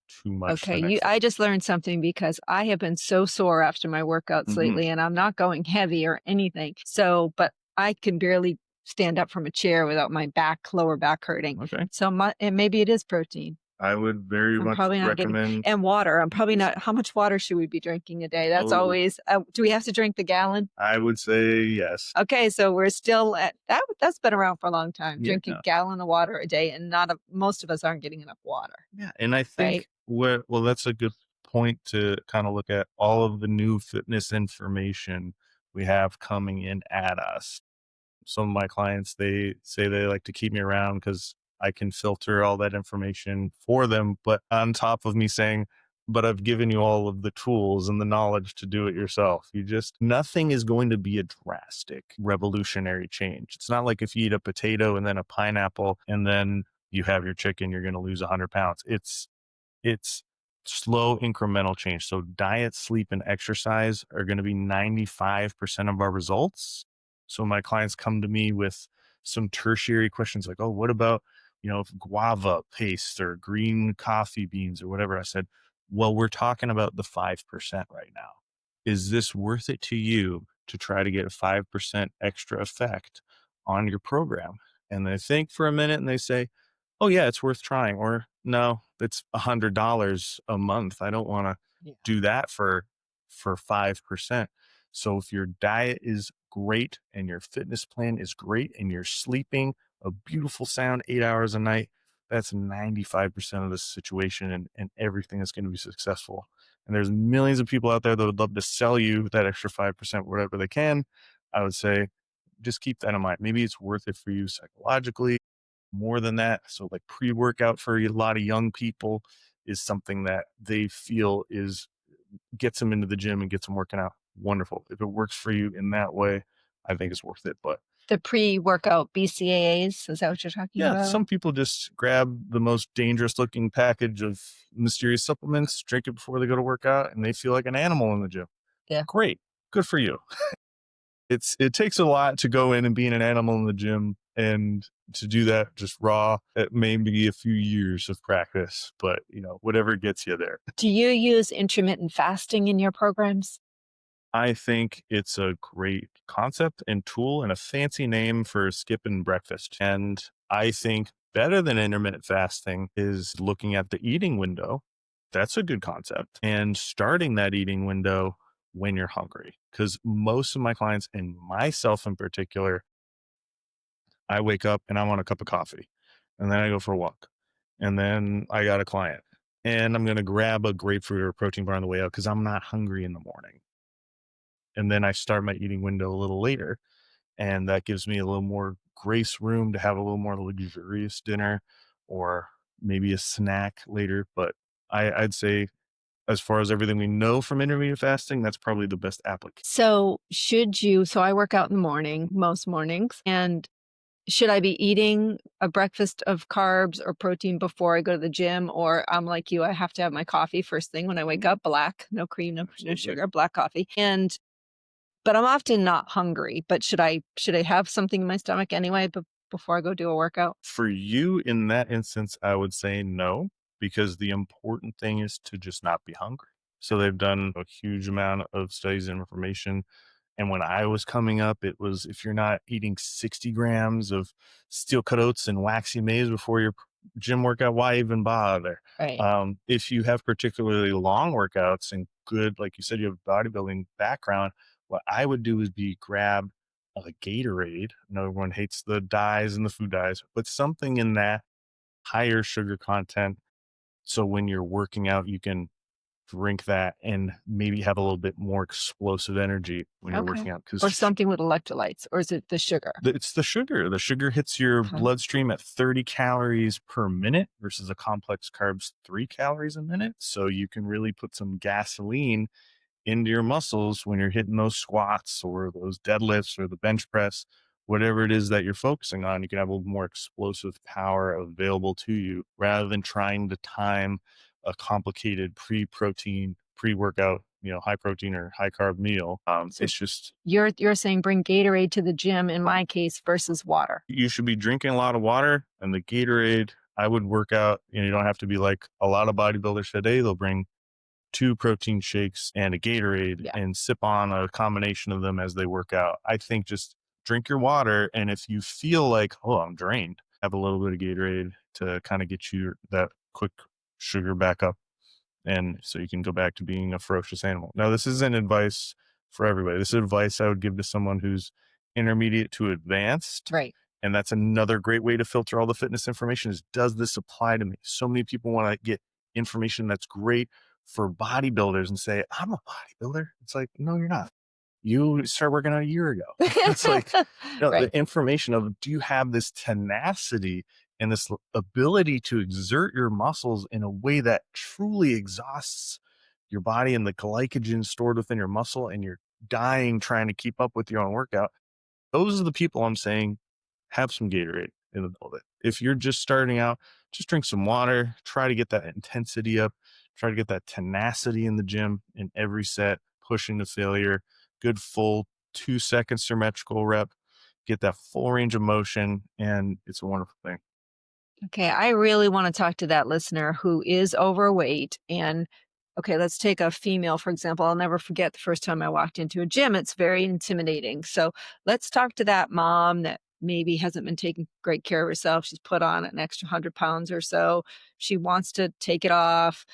too much Okay, the next day. I just learned something because I have been so sore after my workouts Hmm. lately, and I'm not going heavy or anything. So, but I can barely stand up from a chair without my lower back hurting. Okay. So, and maybe it is protein. I would very I'm much probably not getting recommend. and water. I'm probably not. How much water should we be drinking a day? That's Oh, always. Do we have to drink the gallon? I would say yes. Okay, so we're still at that. That's been around for a long time. Drink a Yeah. gallon of water a day, and not most of us aren't getting enough water, Yeah. And I right? think well, that's a good point to kind of look at all of the new fitness information we have coming in at us. Some of my clients, they say they like to keep me around because I can filter all that information for them. But on top of me saying, but I've given you all of the tools and the knowledge to do it yourself. Nothing is going to be a drastic revolutionary change. It's not like if you eat a potato and then a pineapple and then you have your chicken, you're going to lose 100 pounds. It's slow incremental change. So diet, sleep, and exercise are going to be 95% of our results. So my clients come to me with some tertiary questions like, oh, what about, guava paste or green coffee beans or whatever? I said, well, we're talking about the 5% right now. Is this worth it to you to try to get a 5% extra effect on your program. And they think for a minute and they say, oh, yeah, it's worth trying. Or no, it's $100 a month. I don't want to Yeah. do that for 5%. So if your diet is great and your fitness plan is great and you're sleeping a beautiful sound 8 hours a night, that's 95% of the situation, and everything is going to be successful. And there's millions of people out there that would love to sell you that extra 5%, whatever they can. I would say just keep that in mind. Maybe it's worth it for you psychologically more than that. So, like pre workout for a lot of young people is something that they feel is gets them into the gym and gets them working out. Wonderful. If it works for you in that way, I think it's worth it. But The pre-workout BCAAs, is that what you're talking yeah, about? some people just grab the most dangerous looking package of mysterious supplements, drink it before they go to work out, and they feel like an animal in the gym. Yeah. Great. Good for you. It takes a lot to go in and being an animal in the gym, and to do that just raw, it may be a few years of practice, but whatever gets you there. Do you use intermittent fasting in your programs? I think it's a great concept and tool and a fancy name for skipping breakfast. And I think better than intermittent fasting is looking at the eating window. That's a good concept. And starting that eating window when you're hungry. Because most of my clients, and myself in particular, I wake up and I want a cup of coffee. And then I go for a walk. And then I got a client. And I'm going to grab a grapefruit or a protein bar on the way out because I'm not hungry in the morning. And then I start my eating window a little later, and that gives me a little more grace room to have a little more luxurious dinner or maybe a snack later. But I'd say, as far as everything we know from intermittent fasting, that's probably the best application. So I work out in the morning, most mornings, and should I be eating a breakfast of carbs or protein before I go to the gym? Or I'm like you, I have to have my coffee first thing when I wake up, black, no cream, no Absolutely. sugar, black coffee. But I'm often not hungry. But should I have something in my stomach anyway before I go do a workout? For you in that instance, I would say no, because the important thing is to just not be hungry. So they've done a huge amount of studies and information. And when I was coming up, it was if you're not eating 60 grams of steel cut oats and waxy maize before your gym workout, why even bother? Right. If you have particularly long workouts and good, like you said, you have a bodybuilding background, what I would do is be grab a Gatorade. I know everyone hates the dyes and the food dyes, but something in that higher sugar content. So when you're working out, you can drink that and maybe have a little bit more explosive energy when you're Okay. working out. Or Because something with electrolytes, or is it the sugar? it's the sugar. The sugar hits your Uh-huh. bloodstream at 30 calories per minute versus a complex carbs 3 calories a minute. So you can really put some gasoline into your muscles when you're hitting those squats or those deadlifts or the bench press, whatever it is that you're focusing on. You can have a little more explosive power available to you rather than trying to time a complicated pre-protein, pre-workout, high protein or high carb meal. So It's just you're saying bring Gatorade to the gym in my case versus water. you should be drinking a lot of water, and the Gatorade. I would work out. You don't have to be like a lot of bodybuilders today. They'll bring two protein shakes and a Gatorade Yeah. and sip on a combination of them as they work out. I think just drink your water. And if you feel like, oh, I'm drained, have a little bit of Gatorade to kind of get you that quick sugar back up. And so you can go back to being a ferocious animal. Now, this isn't advice for everybody. This is advice I would give to someone who's intermediate to advanced. Right. And that's another great way to filter all the fitness information is, does this apply to me? So many people want to get information that's great for bodybuilders and say, I'm a bodybuilder. It's like, no, you're not. You started working out a year ago. It's like, Right. the information of, do you have this tenacity and this ability to exert your muscles in a way that truly exhausts your body and the glycogen stored within your muscle, and you're dying trying to keep up with your own workout? Those are the people I'm saying have some Gatorade in the middle of it. If you're just starting out, just drink some water, try to get that intensity up, try to get that tenacity in the gym in every set, pushing to failure, good full 2 second symmetrical rep, get that full range of motion, and it's a wonderful thing. Okay, I really want to talk to that listener who is overweight. And okay, let's take a female, for example. I'll never forget the first time I walked into a gym. It's very intimidating. So let's talk to that mom that maybe hasn't been taking great care of herself. She's put on an extra 100 pounds or so. She wants to take it off,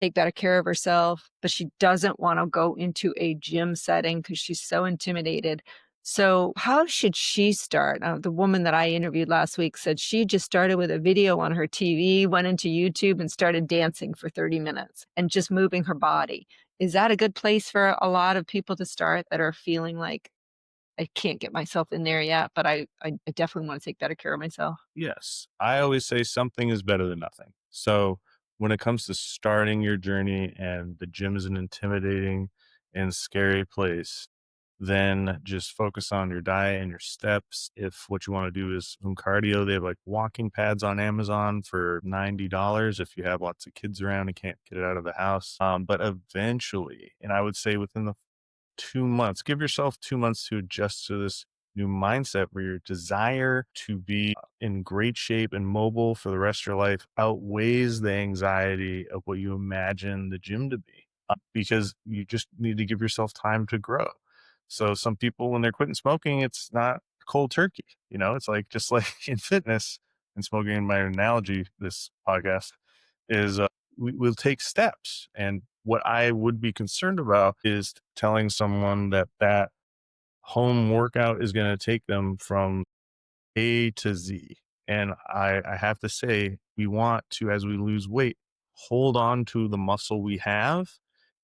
take better care of herself, but she doesn't want to go into a gym setting because she's so intimidated. So, how should she start? The woman that I interviewed last week said she just started with a video on her TV, went into YouTube, and started dancing for 30 minutes and just moving her body. Is that a good place for a lot of people to start that are feeling like I can't get myself in there yet, but I definitely want to take better care of myself? Yes. I always say something is better than nothing. So when it comes to starting your journey and the gym is an intimidating and scary place, then just focus on your diet and your steps. If what you want to do is some cardio, they have like walking pads on Amazon for $90 if you have lots of kids around and can't get it out of the house. But eventually, and I would say within the 2 months. Give yourself 2 months to adjust to this new mindset where your desire to be in great shape and mobile for the rest of your life outweighs the anxiety of what you imagine the gym to be, because you just need to give yourself time to grow. So some people, when they're quitting smoking, it's not cold turkey. It's like just like in fitness and smoking. In my analogy, this podcast is we'll take steps. And what I would be concerned about is telling someone that that home workout is going to take them from A to Z. And I have to say, we want to, as we lose weight, hold on to the muscle we have.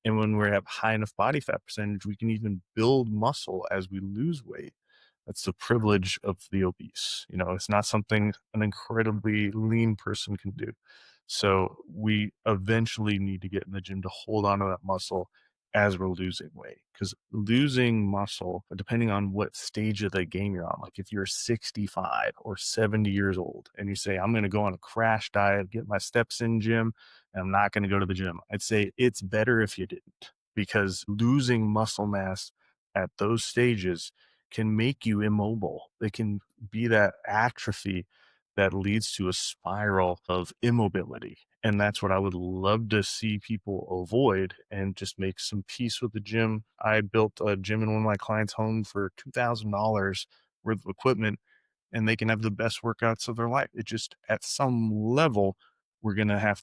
And when we have high enough body fat percentage, we can even build muscle as we lose weight. That's the privilege of the obese. It's not something an incredibly lean person can do. So we eventually need to get in the gym to hold on to that muscle as we're losing weight. Because losing muscle, depending on what stage of the game you're on, like if you're 65 or 70 years old and you say, I'm going to go on a crash diet, get my steps in gym, and I'm not going to go to the gym, I'd say it's better if you didn't, because losing muscle mass at those stages can make you immobile. It can be that atrophy that leads to a spiral of immobility. And that's what I would love to see people avoid and just make some peace with the gym. I built a gym in one of my clients' home for $2,000 worth of equipment, and they can have the best workouts of their life. It just, at some level, we're going to have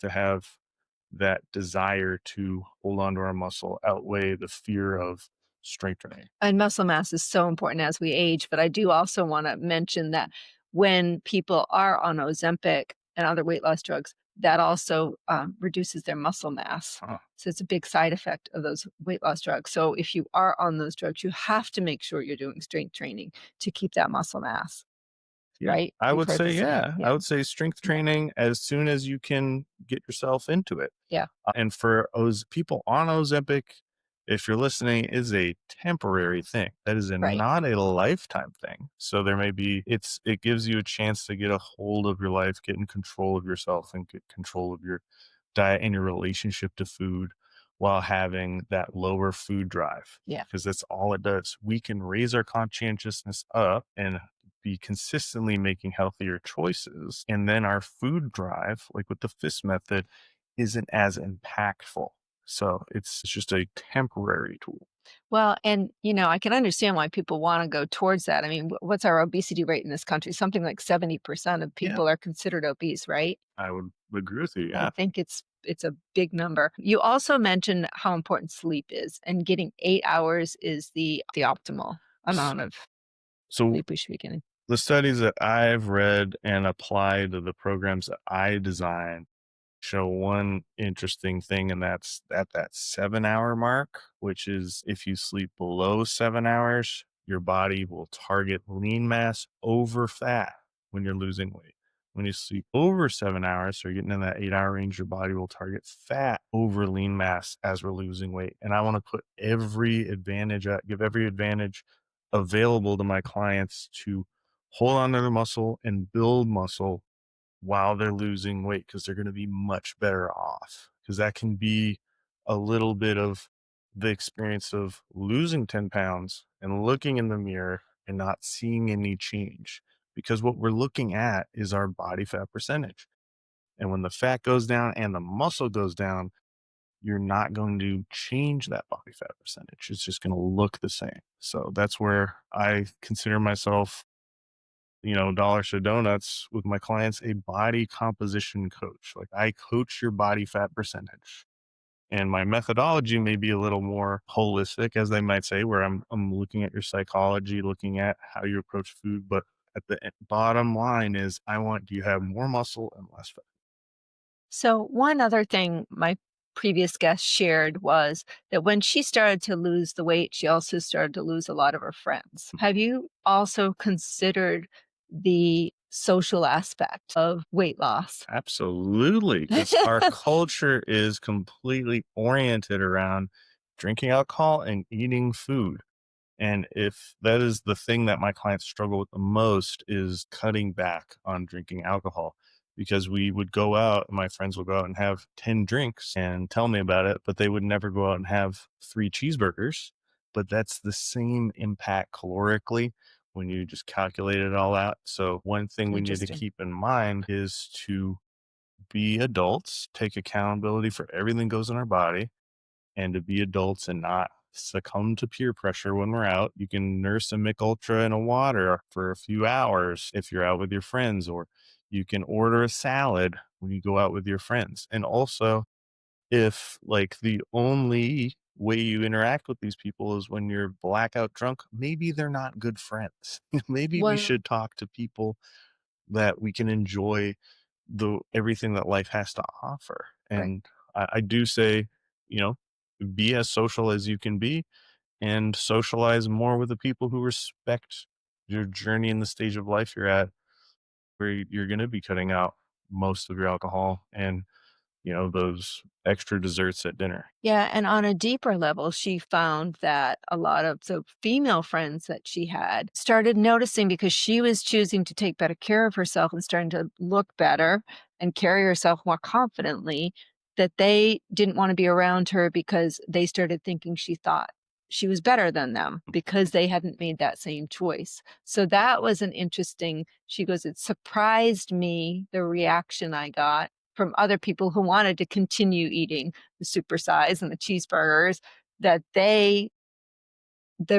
that desire to hold on to our muscle outweigh the fear of strength training. And muscle mass is so important as we age, but I do also wanna mention that when people are on Ozempic and other weight loss drugs, that also, reduces their muscle mass. Huh. So it's a big side effect of those weight loss drugs. So if you are on those drugs, you have to make sure you're doing strength training to keep that muscle mass, Yeah, right? I You've would heard the say, saying. yeah, I Yeah, would say strength yeah, training as soon as you can get yourself into it. yeah, And for people on Ozempic, if you're listening, is a temporary thing. That is right. not a lifetime thing. So there may be, it gives you a chance to get a hold of your life, get in control of yourself, and get control of your diet and your relationship to food while having that lower food drive. Yeah. Because that's all it does. We can raise our conscientiousness up and be consistently making healthier choices. And then our food drive, like with the FIST method, isn't as impactful. So it's just a temporary tool. Well, and, I can understand why people wanna go towards that. I mean, what's our obesity rate in this country? Something like 70% of Yeah, people are considered obese, right? I would agree with you. I Yeah. think it's a big number. You also mentioned how important sleep is, and getting 8 hours is the optimal S- amount of So sleep we should be getting. the studies that I've read and applied to the programs that I design show one interesting thing, and that's at that 7-hour mark, which is if you sleep below 7 hours, your body will target lean mass over fat when you're losing weight. When you sleep over 7 hours, so you're getting in that 8-hour range, your body will target fat over lean mass as we're losing weight. And I want to put give every advantage available to my clients to hold on to the muscle and build muscle while they're losing weight, because they're going to be much better off, because that can be a little bit of the experience of losing 10 pounds and looking in the mirror and not seeing any change, because what we're looking at is our body fat percentage. And when the fat goes down and the muscle goes down, you're not going to change that body fat percentage. It's just going to look the same. So that's where I consider myself dollars to donuts with my clients, a body composition coach. Like I coach your body fat percentage. And my methodology may be a little more holistic, as they might say, where I'm looking at your psychology, looking at how you approach food. But at the bottom line is, I want you to have more muscle and less fat. So, one other thing my previous guest shared was that when she started to lose the weight, she also started to lose a lot of her friends. Have you also considered the social aspect of weight loss? Absolutely, because our culture is completely oriented around drinking alcohol and eating food. And if that is the thing that my clients struggle with the most is cutting back on drinking alcohol, because we would go out, my friends would go out and have 10 drinks and tell me about it, but they would never go out and have 3 cheeseburgers. But that's the same impact calorically when you just calculate it all out. So one thing we need to Interesting. keep in mind is to be adults, take accountability for everything that goes in our body, and to be adults and not succumb to peer pressure when we're out. You can nurse a Mick Ultra in a water for a few hours if you're out with your friends, or you can order a salad when you go out with your friends. And also, if like the only way you interact with these people is when you're blackout drunk, maybe they're not good friends. Maybe we Well, should talk to people that we can enjoy the everything that life has to offer. right. And I do say, you know, be as social as you can be and socialize more with the people who respect your journey in the stage of life you're at, where you're going to be cutting out most of your alcohol and, those extra desserts at dinner. Yeah, and on a deeper level, she found that a lot of the female friends that she had started noticing because she was choosing to take better care of herself and starting to look better and carry herself more confidently, that they didn't want to be around her because they started thinking she thought she was better than them because they hadn't made that same choice. So that was an interesting, she goes, it surprised me the reaction I got from other people who wanted to continue eating the supersize and the cheeseburgers, that the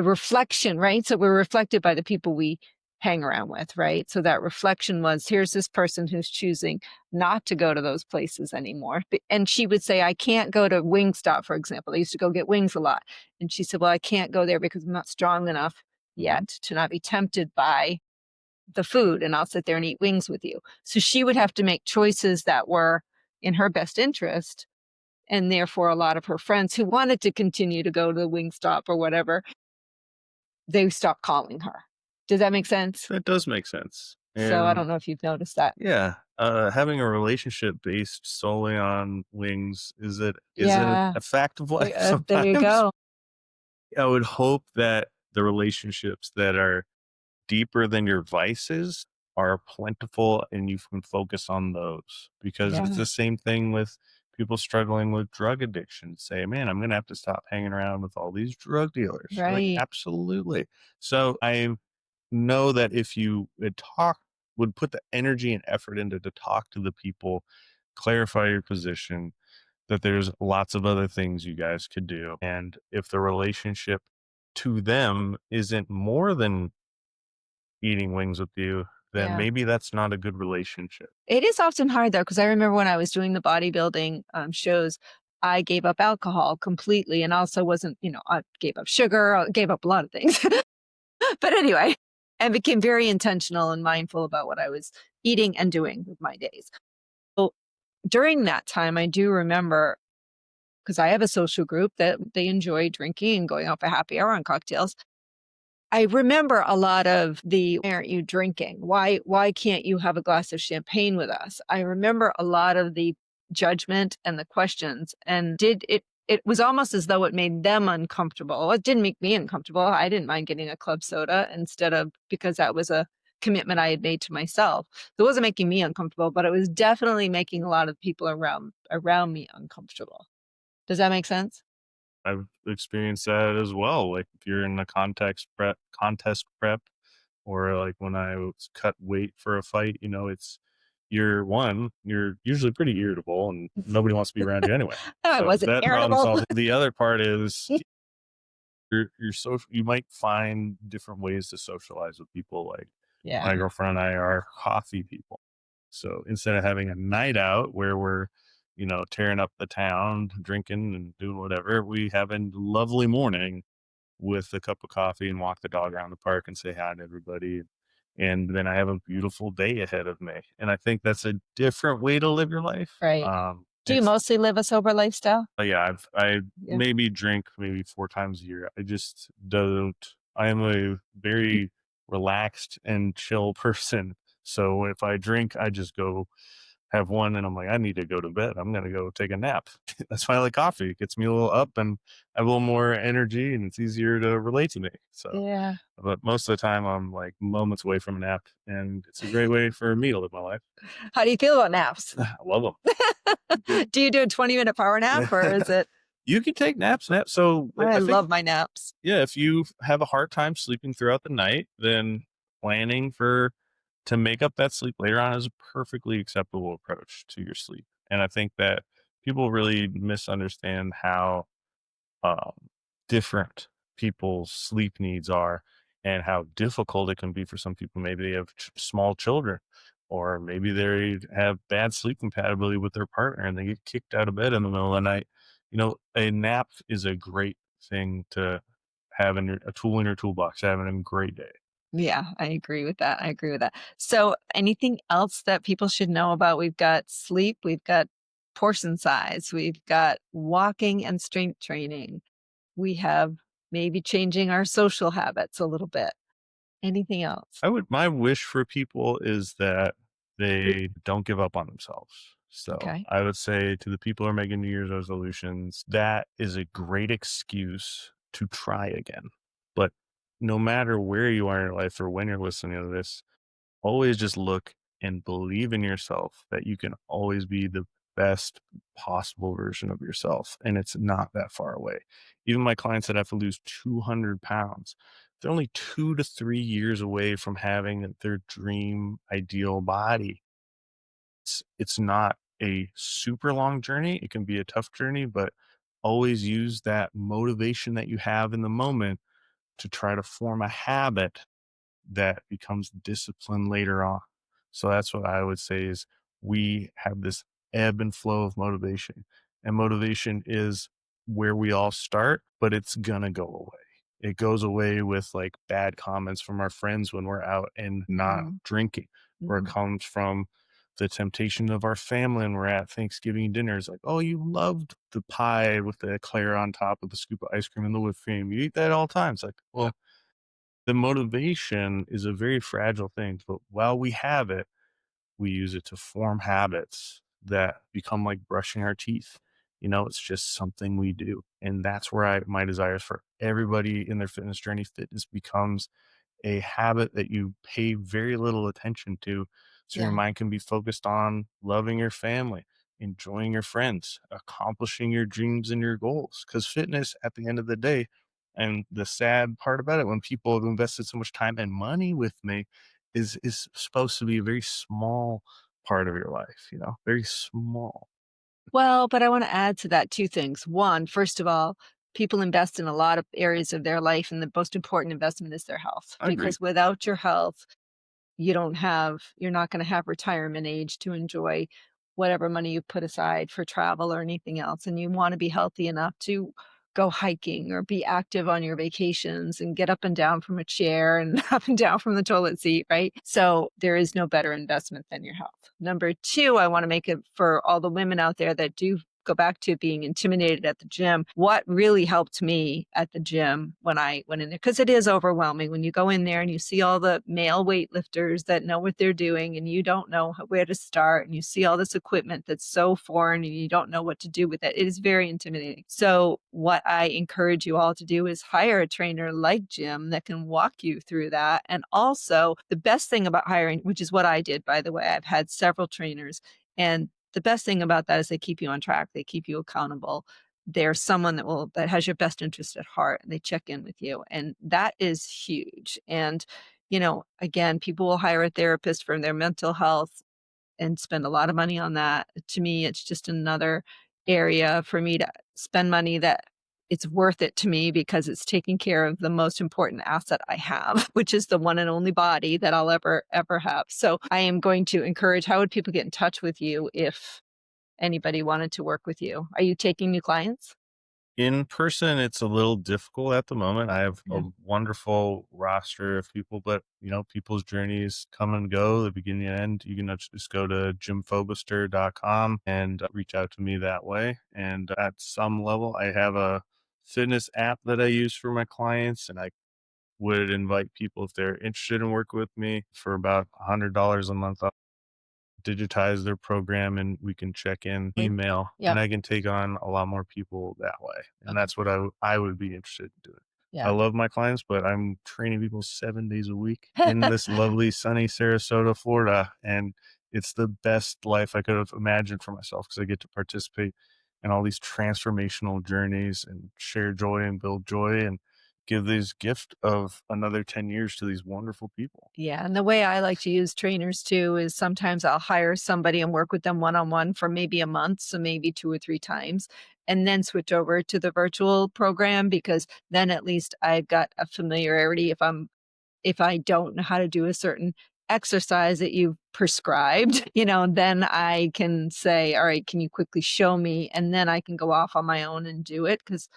reflection, right? So we're reflected by the people we hang around with, right? So that reflection was, here's this person who's choosing not to go to those places anymore. And she would say, I can't go to Wingstop, for example. I used to go get wings a lot. And she said, well, I can't go there because I'm not strong enough Mhm. yet to not be tempted by the food, and I'll sit there and eat wings with you. So she would have to make choices that were in her best interest, and therefore a lot of her friends who wanted to continue to go to the Wingstop or whatever, they stopped calling her. Does that make sense? That does make sense. So I And don't know if you've noticed that. yeah, having a relationship based solely on wings is it Yeah, a fact of life there you sometimes? go. I would hope that the relationships that are deeper than your vices are plentiful and you can focus on those, because it's Yeah, the same thing with people struggling with drug addiction. Say, man, I'm going to have to stop hanging around with all these drug dealers. Like, right. absolutely. So I know that if you would put the energy and effort into to talk to the people, clarify your position, that there's lots of other things you guys could do. And if the relationship to them isn't more than eating wings with you, then Yeah. maybe that's not a good relationship. It is often hard though, because I remember when I was doing the bodybuilding shows, I gave up alcohol completely and also wasn't, I gave up sugar, I gave up a lot of things. But anyway, and became very intentional and mindful about what I was eating and doing with my days. So during that time, I do remember, because I have a social group that they enjoy drinking and going out for happy hour and cocktails. I remember a lot of the, "Why aren't you drinking? Why can't you have a glass of champagne with us?" I remember a lot of the judgment and the questions, and did it was almost as though it made them uncomfortable. Well, it didn't make me uncomfortable. I didn't mind getting a club soda instead of, because that was a commitment I had made to myself. So it wasn't making me uncomfortable, but it was definitely making a lot of people around me uncomfortable. Does that make sense? I've experienced that as well. Like if you're in a contest prep, or like when I was cut weight for a fight, it's you're usually pretty irritable and nobody wants to be around you anyway. I So wasn't that problem irritable. solved. The other part is you're social. You might find different ways to socialize with people. Like Yeah. My girlfriend and I are coffee people. So instead of having a night out where we're, tearing up the town, drinking and doing whatever, we have a lovely morning with a cup of coffee and walk the dog around the park and say hi to everybody. And then I have a beautiful day ahead of me. And I think that's a different way to live your life. Right. Do you It's mostly live a sober lifestyle? yeah, I Yeah. maybe drink maybe 4 times a year. I just don't. I am a very relaxed and chill person. So if I drink, I just go have one and I'm like, "I need to go to bed. I'm gonna go take a nap." That's why I like coffee. It gets me a little up and I have a little more energy and it's easier to relate to me. So, Yeah. but most of the time I'm like moments away from a nap and it's a great way for me to live my life. How do you feel about naps? I love Do you do a 20-minute power nap or them. is it You can take naps. So I I think love my naps. yeah, if you have a hard time sleeping throughout the night, then planning for to make up that sleep later on is a perfectly acceptable approach to your sleep. And I think that people really misunderstand how um, different people's sleep needs are and how difficult it can be for some people. Maybe they have small children, or maybe they have bad sleep compatibility with their partner and they get kicked out of bed in the middle of the night. A nap is a great thing to have a tool in your toolbox, having a great day. Yeah, I agree with that. I agree with that. So, anything else that people should know about? We've got sleep, we've got portion size, we've got walking and strength training. We have maybe changing our social habits a little bit. Anything else? My wish for people is that they don't give up on themselves. So Okay. I would say to the people who are making New Year's resolutions, that is a great excuse to try again. But no matter where you are in your life or when you're listening to this, always just look and believe in yourself that you can always be the best possible version of yourself. And it's not that far away. Even my clients that have to lose 200 pounds, they're only 2 to 3 years away from having their dream ideal body. It's not a super long journey. It can be a tough journey, but always use that motivation that you have in the moment to try to form a habit that becomes discipline later on. So that's what I would say is we have this ebb and flow of motivation. And motivation is where we all start, but it's gonna go away. It goes away with like bad comments from our friends when we're out and not Mhm, drinking, or it mhm. comes from the temptation of our family and we're at Thanksgiving dinners, like, oh, you loved the pie with the eclair on top with the scoop of ice cream and the whipped cream. You eat that all the time. It's like, well, the motivation is a very fragile thing, but while we have it, we use it to form habits that become like brushing our teeth. It's just something we do. And that's where my desire is for everybody in their fitness journey. Fitness becomes a habit that you pay very little attention to. So your Yeah. mind can be focused on loving your family, enjoying your friends, accomplishing your dreams and your goals. Because fitness, at the end of the day, and the sad part about it, when people have invested so much time and money with me, is supposed to be a very small part of your life, very small. Well, but I wanna add to that 2 things. 1, first of all, people invest in a lot of areas of their life, and the most important investment is their health, I agree. because without your health, you're not gonna have retirement age to enjoy whatever money you put aside for travel or anything else, and you wanna be healthy enough to go hiking or be active on your vacations and get up and down from a chair and up and down from the toilet seat, right? So, there is no better investment than your health. Number 2, I wanna make it for all the women out there that do go back to being intimidated at the gym. What really helped me at the gym when I went in there, because it is overwhelming when you go in there and you see all the male weightlifters that know what they're doing and you don't know where to start, and you see all this equipment that's so foreign and you don't know what to do with it. It is very intimidating. So what I encourage you all to do is hire a trainer like Jim that can walk you through that. And also the best thing about hiring, which is what I did, by the way, I've had several trainers, and the best thing about that is they keep you on track, they keep you accountable. They're someone that has your best interest at heart, and they check in with you, and that is huge. And, again, people will hire a therapist for their mental health and spend a lot of money on that. To me, it's just another area for me to spend money that it's worth it to me because it's taking care of the most important asset I have, which is the one and only body that I'll ever have. So I am going to encourage, how would people get in touch with you if anybody wanted to work with you? Are you taking new clients? In person, it's a little difficult at the moment. I have a Yeah. wonderful roster of people, but people's journeys come and go, the beginning and end. You can just go to jimfoubister.com and reach out to me that way. And at some level, I have a fitness app that I use for my clients, and I would invite people if they're interested in working with me for about $100 a month digitize their program and we can check in Like, email yep. and I can take on a lot more people that way. And Okay. that's what I would be interested in doing. I Yeah. love my clients, but I'm training people 7 days a week in this lovely sunny Sarasota, Florida. And it's the best life I could have imagined for myself because I get to participate in all these transformational journeys and share joy and build joy and give this gift of another 10 years to these wonderful people. Yeah, and the way I like to use trainers too is sometimes I'll hire somebody and work with them one on one for maybe a month, so maybe 2 or 3 times, and then switch over to the virtual program because then at least I've got a familiarity if I don't know how to do a certain exercise that you've prescribed, then I can say, all right, can you quickly show me? And then I can go off on my own and do it because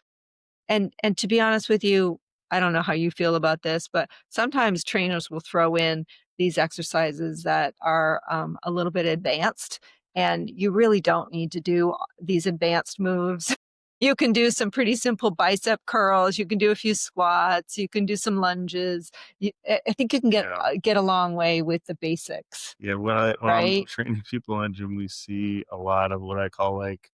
and to be honest with you, I don't know how you feel about this, but sometimes trainers will throw in these exercises that are a little bit advanced, and you really don't need to do these advanced moves. You can do some pretty simple bicep curls. You can do a few squats. You can do some lunges. I think you can Yeah. get a long way with the basics, Yeah, when I'm right? training people in gym, we see a lot of what I call like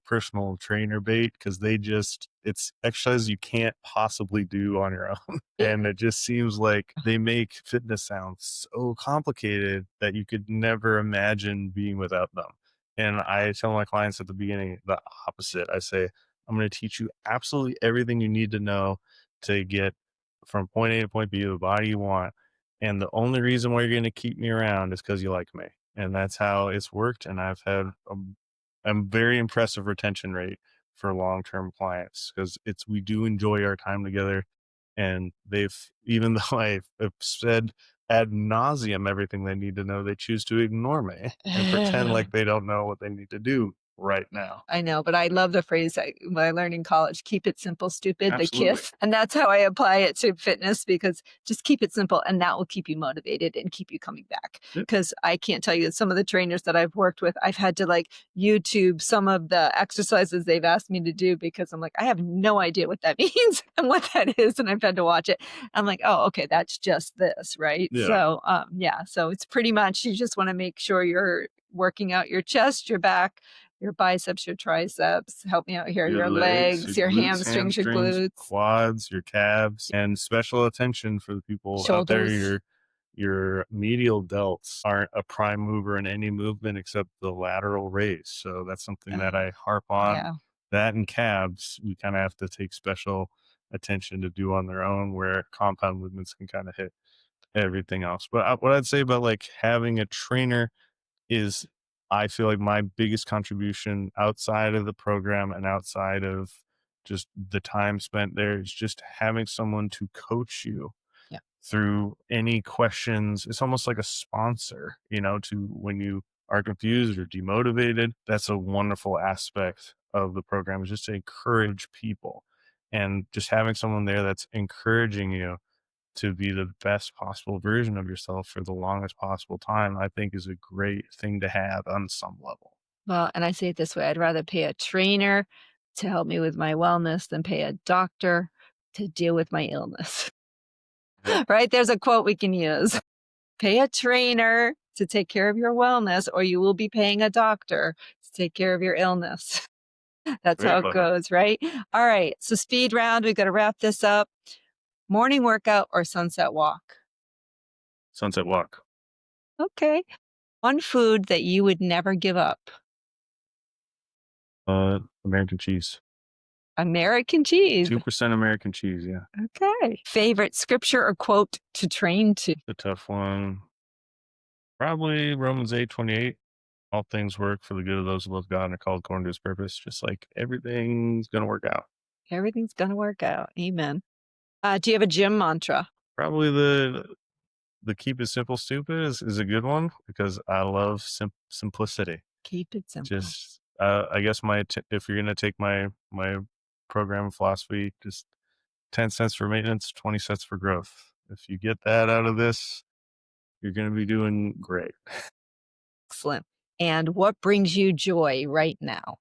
personal trainer bait because it's exercise you can't possibly do on your own. It- And it just seems like they make fitness sound so complicated that you could never imagine being without them. And I tell my clients at the beginning the opposite. I say, I'm going to teach you absolutely everything you need to know to get from point A to point B, the body you want. And the only reason why you're going to keep me around is because you like me. And that's how it's worked. And I've had a very impressive retention rate for long-term clients because we do enjoy our time together. And they've, even though I've said ad nauseum everything they need to know, they choose to ignore me and pretend like they don't know what they need to do right now. I know, but I love the phrase what I learned in college, keep it simple, stupid, the Absolutely. KISS. And that's how I apply it to fitness because just keep it simple and that will keep you motivated and keep you coming back. Yeah. Because I can't tell you that some of the trainers that I've worked with, I've had to like YouTube some of the exercises they've asked me to do because I'm like, I have no idea what that means and what that is. And I've had to watch it. I'm like, oh, okay, that's just this, right? Yeah. So, yeah, so it's pretty much you just want to make sure you're working out your chest, your back, your biceps, your triceps, help me out here, Your your legs, your legs, your glutes, hamstrings, your hamstrings, glutes, quads, your calves, and special attention for the people out there. shoulders. Your medial delts aren't a prime mover in any movement except the lateral raise. So that's something that Uh, I harp on. yeah. That and calves, we kind of have to take special attention to do on their own, where compound movements can kind of hit everything else. But what I'd say about like having a trainer is I feel like my biggest contribution outside of the program and outside of just the time spent there is just having someone to coach you Yeah. through any questions. It's almost like a sponsor, to when you are confused or demotivated. That's a wonderful aspect of the program is just to encourage people and just having someone there that's encouraging you to be the best possible version of yourself for the longest possible time, I think is a great thing to have on some level. Well, and I say it this way, I'd rather pay a trainer to help me with my wellness than pay a doctor to deal with my illness. Yeah. Right? There's a quote we can use. Pay a trainer to take care of your wellness, or you will be paying a doctor to take care of your illness. That's Very how it clever. goes, right? All right. So speed round, we've got to wrap this up. Morning workout or sunset walk? Sunset walk. Okay. One food that you would never give up. American cheese. American cheese. 2% American cheese, yeah. Okay. Favorite scripture or quote to train to? The tough one. Probably Romans 8:28. All things work for the good of those who love God and are called according to his purpose. Just like everything's gonna work out. Everything's going to work out. Amen. Do you have a gym mantra? Probably the keep it simple stupid is a good one because I love simplicity. Keep it simple. Just, I guess if you're gonna take my program philosophy, just 10 cents for maintenance, 20 cents for growth. If you get that out of this, you're gonna be doing great. Excellent. And what brings you joy right now?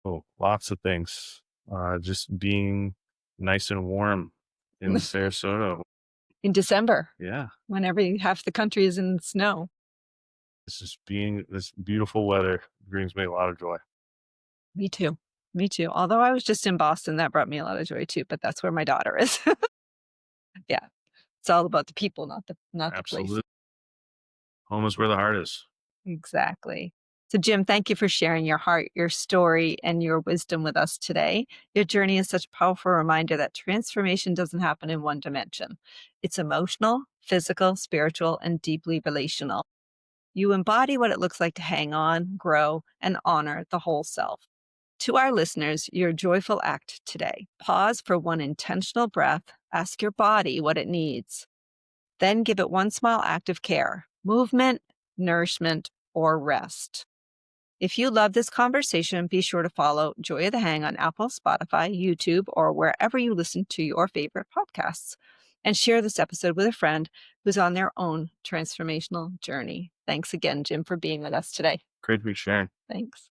Oh, lots of things. Just being nice and warm in Sarasota. In December, Yeah, when half the country is in snow. this beautiful weather brings me a lot of joy. Me too. Me too. Although I was just in Boston, that brought me a lot of joy too, but that's where my daughter is. Yeah. It's all about the people, not the place. Absolutely. Home is where the heart is. Exactly. So, Jim, thank you for sharing your heart, your story, and your wisdom with us today. Your journey is such a powerful reminder that transformation doesn't happen in one dimension. It's emotional, physical, spiritual, and deeply relational. You embody what it looks like to hang on, grow, and honor the whole self. To our listeners, your joyful act today. Pause for one intentional breath, ask your body what it needs. Then give it one small act of care, movement, nourishment, or rest. If you love this conversation, be sure to follow Joy of the Hang on Apple, Spotify, YouTube, or wherever you listen to your favorite podcasts. And share this episode with a friend who's on their own transformational journey. Thanks again, Jim, for being with us today. Great to be sharing. Thanks.